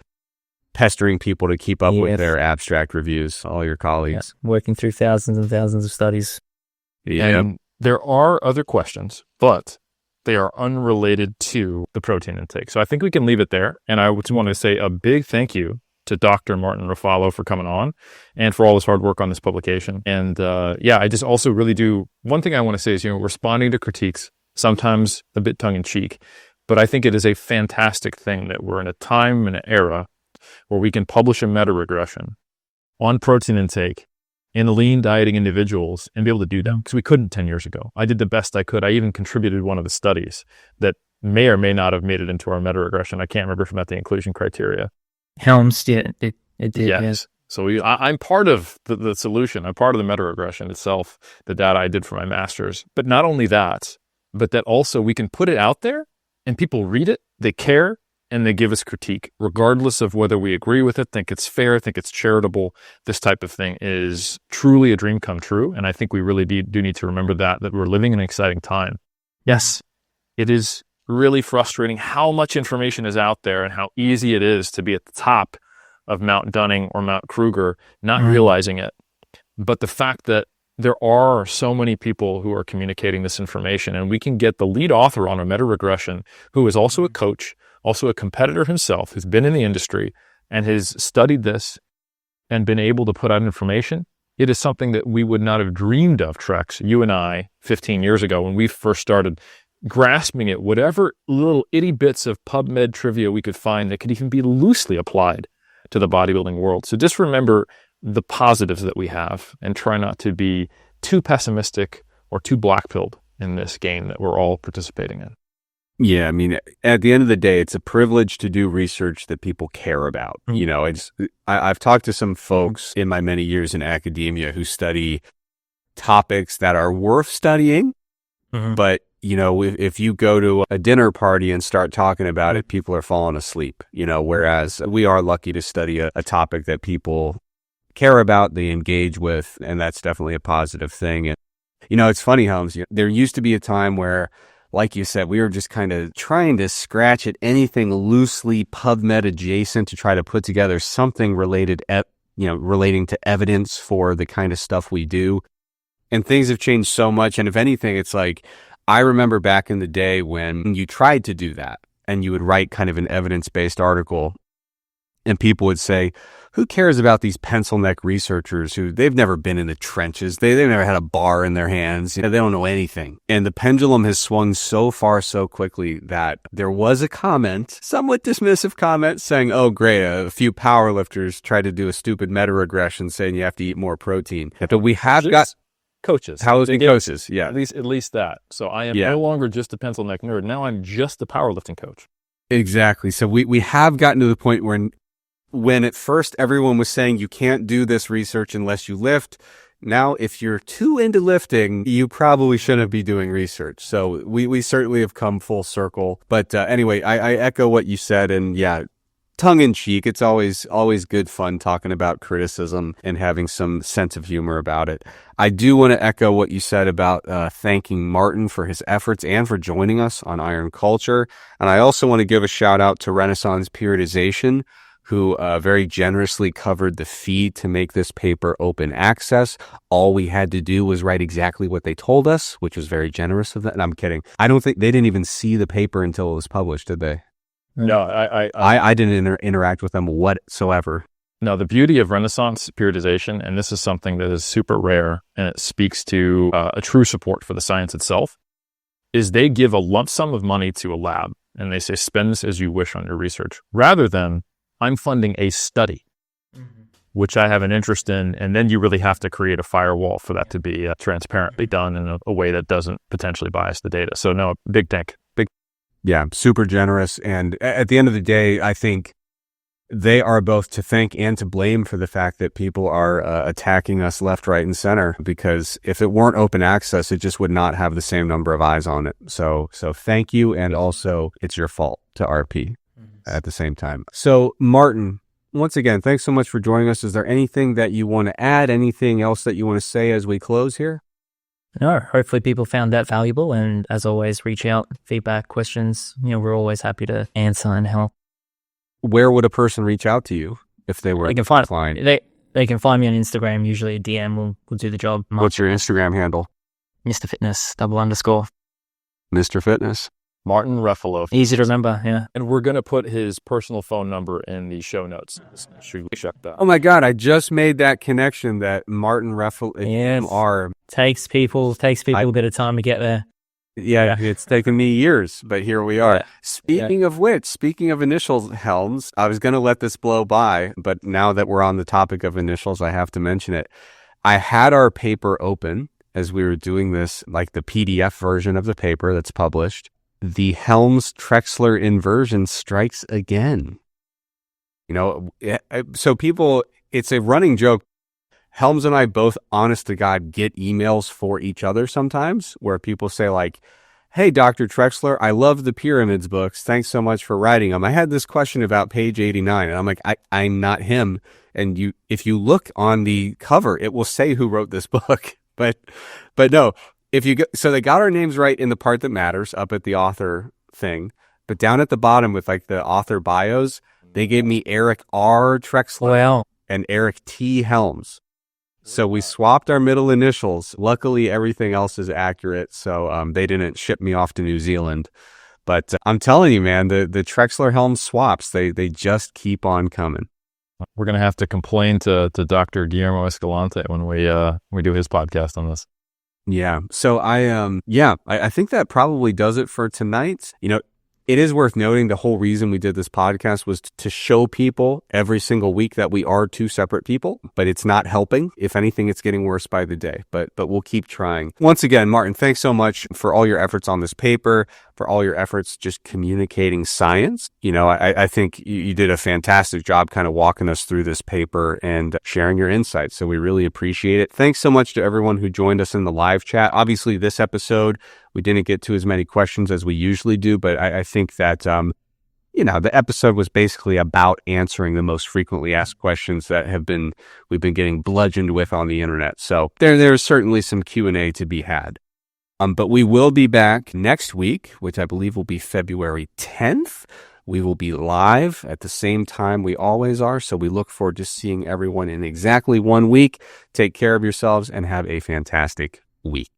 pestering people to keep up with their abstract reviews. All your colleagues working through thousands and thousands of studies. Yeah, and there are other questions, but they are unrelated to the protein intake. So I think we can leave it there. And I just want to say a big thank you to Dr. Martin Refalo for coming on and for all his hard work on this publication. And I just also really do. One thing I want to say is, responding to critiques, sometimes a bit tongue in cheek, but I think it is a fantastic thing that we're in a time and an era where we can publish a meta-regression on protein intake in lean dieting individuals and be able to do that because we couldn't 10 years ago. I did the best I could. I even contributed one of the studies that may or may not have made it into our meta-regression. I can't remember if it met the inclusion criteria. Helms, it did. Yes. So I'm part of the solution. I'm part of the meta-regression itself, the data I did for my master's. But not only that, but that also we can put it out there and people read it, they care, and they give us critique, regardless of whether we agree with it, think it's fair, think it's charitable. This type of thing is truly a dream come true. And I think we really do need to remember that we're living in an exciting time. Yes, it is really frustrating how much information is out there and how easy it is to be at the top of Mount Dunning or Mount Kruger, not realizing it. But the fact that there are so many people who are communicating this information, and we can get the lead author on a meta-regression who is also a coach, also a competitor himself, who's been in the industry and has studied this and been able to put out information. It is something that we would not have dreamed of, Trex, you and I, 15 years ago when we first started grasping it, whatever little itty bits of PubMed trivia we could find that could even be loosely applied to the bodybuilding world. So just remember the positives that we have and try not to be too pessimistic or too black-pilled in this game that we're all participating in. Yeah, I mean, at the end of the day, it's a privilege to do research that people care about. I've talked to some folks in my many years in academia who study topics that are worth studying, but if you go to a dinner party and start talking about it, people are falling asleep, whereas we are lucky to study a topic that people care about, they engage with, and that's definitely a positive thing. And, it's funny, Holmes, there used to be a time where, like you said, we were just kind of trying to scratch at anything loosely PubMed adjacent to try to put together something related, relating to evidence for the kind of stuff we do. And things have changed so much. And if anything, it's like, I remember back in the day when you tried to do that and you would write kind of an evidence-based article and people would say, who cares about these pencil neck researchers who they've never been in the trenches? They've never had a bar in their hands. They don't know anything. And the pendulum has swung so far so quickly that there was a comment, somewhat dismissive comment, saying, oh, great, a few powerlifters tried to do a stupid meta-regression saying you have to eat more protein. But we have got coaches. Coaches, yeah. At least that. So I am no longer just a pencil neck nerd. Now I'm just a powerlifting coach. Exactly. So we have gotten to the point where when at first everyone was saying you can't do this research unless you lift, now if you're too into lifting, you probably shouldn't be doing research. So we certainly have come full circle. But anyway, I echo what you said. And yeah, tongue in cheek. It's always good fun talking about criticism and having some sense of humor about it. I do want to echo what you said about thanking Martin for his efforts and for joining us on Iron Culture. And I also want to give a shout out to Renaissance Periodization, who very generously covered the fee to make this paper open access. All we had to do was write exactly what they told us, which was very generous of them. And I'm kidding. I don't think they didn't even see the paper until it was published, did they? No, I didn't interact with them whatsoever. No, the beauty of Renaissance periodization, and this is something that is super rare, and it speaks to a true support for the science itself, is they give a lump sum of money to a lab, and they say, spend this as you wish on your research, rather than I'm funding a study, which I have an interest in, and then you really have to create a firewall for that to be transparently done in a way that doesn't potentially bias the data. So no, big thank. Yeah, super generous. And at the end of the day, I think they are both to thank and to blame for the fact that people are attacking us left, right, and center, because if it weren't open access, it just would not have the same number of eyes on it. So thank you. And also it's your fault to RP at the same time. So Martin, once again, thanks so much for joining us. Is there anything that you want to add? Anything else that you want to say as we close here? No, hopefully people found that valuable. And as always, reach out, feedback, questions. We're always happy to answer and help. Where would a person reach out to you if they were inclined? They can find me on Instagram. Usually a DM will do the job. What's your Instagram handle? Mr. Fitness _. Mr. Fitness. Martin Refalo. Easy to remember, yeah. And we're going to put his personal phone number in the show notes. Should we check that? Oh my God, I just made that connection that Martin Refalo. Yes. Takes people a bit of time to get there. Yeah, it's taken me years, but here we are. Yeah. Speaking of which, speaking of initials, Helms, I was going to let this blow by, but now that we're on the topic of initials, I have to mention it. I had our paper open as we were doing this, like the PDF version of the paper that's published. The Helms-Trexler inversion strikes again. So people, it's a running joke. Helms and I both, honest to God, get emails for each other sometimes where people say like, hey, Dr. Trexler, I love the pyramids books. Thanks so much for writing them. I had this question about page 89. And I'm like, I'm not him. And if you look on the cover, it will say who wrote this book. But no. So they got our names right in the part that matters up at the author thing, but down at the bottom with like the author bios, they gave me Eric R. Trexler and Eric T. Helms. So we swapped our middle initials. Luckily, everything else is accurate. So they didn't ship me off to New Zealand. But I'm telling you, man, the Trexler Helms swaps, they just keep on coming. We're going to have to complain to Dr. Guillermo Escalante when we do his podcast on this. Yeah. So I think that probably does it for tonight. It is worth noting the whole reason we did this podcast was to show people every single week that we are two separate people, but it's not helping. If anything, it's getting worse by the day, but we'll keep trying. Once again, Martin, thanks so much for all your efforts on this paper, for all your efforts just communicating science. I think you did a fantastic job kind of walking us through this paper and sharing your insights. So we really appreciate it. Thanks so much to everyone who joined us in the live chat. Obviously, this episode, we didn't get to as many questions as we usually do, but I think that, the episode was basically about answering the most frequently asked questions that we've been getting bludgeoned with on the internet. So there's certainly some Q&A to be had. But we will be back next week, which I believe will be February 10th. We will be live at the same time we always are. So we look forward to seeing everyone in exactly 1 week. Take care of yourselves and have a fantastic week.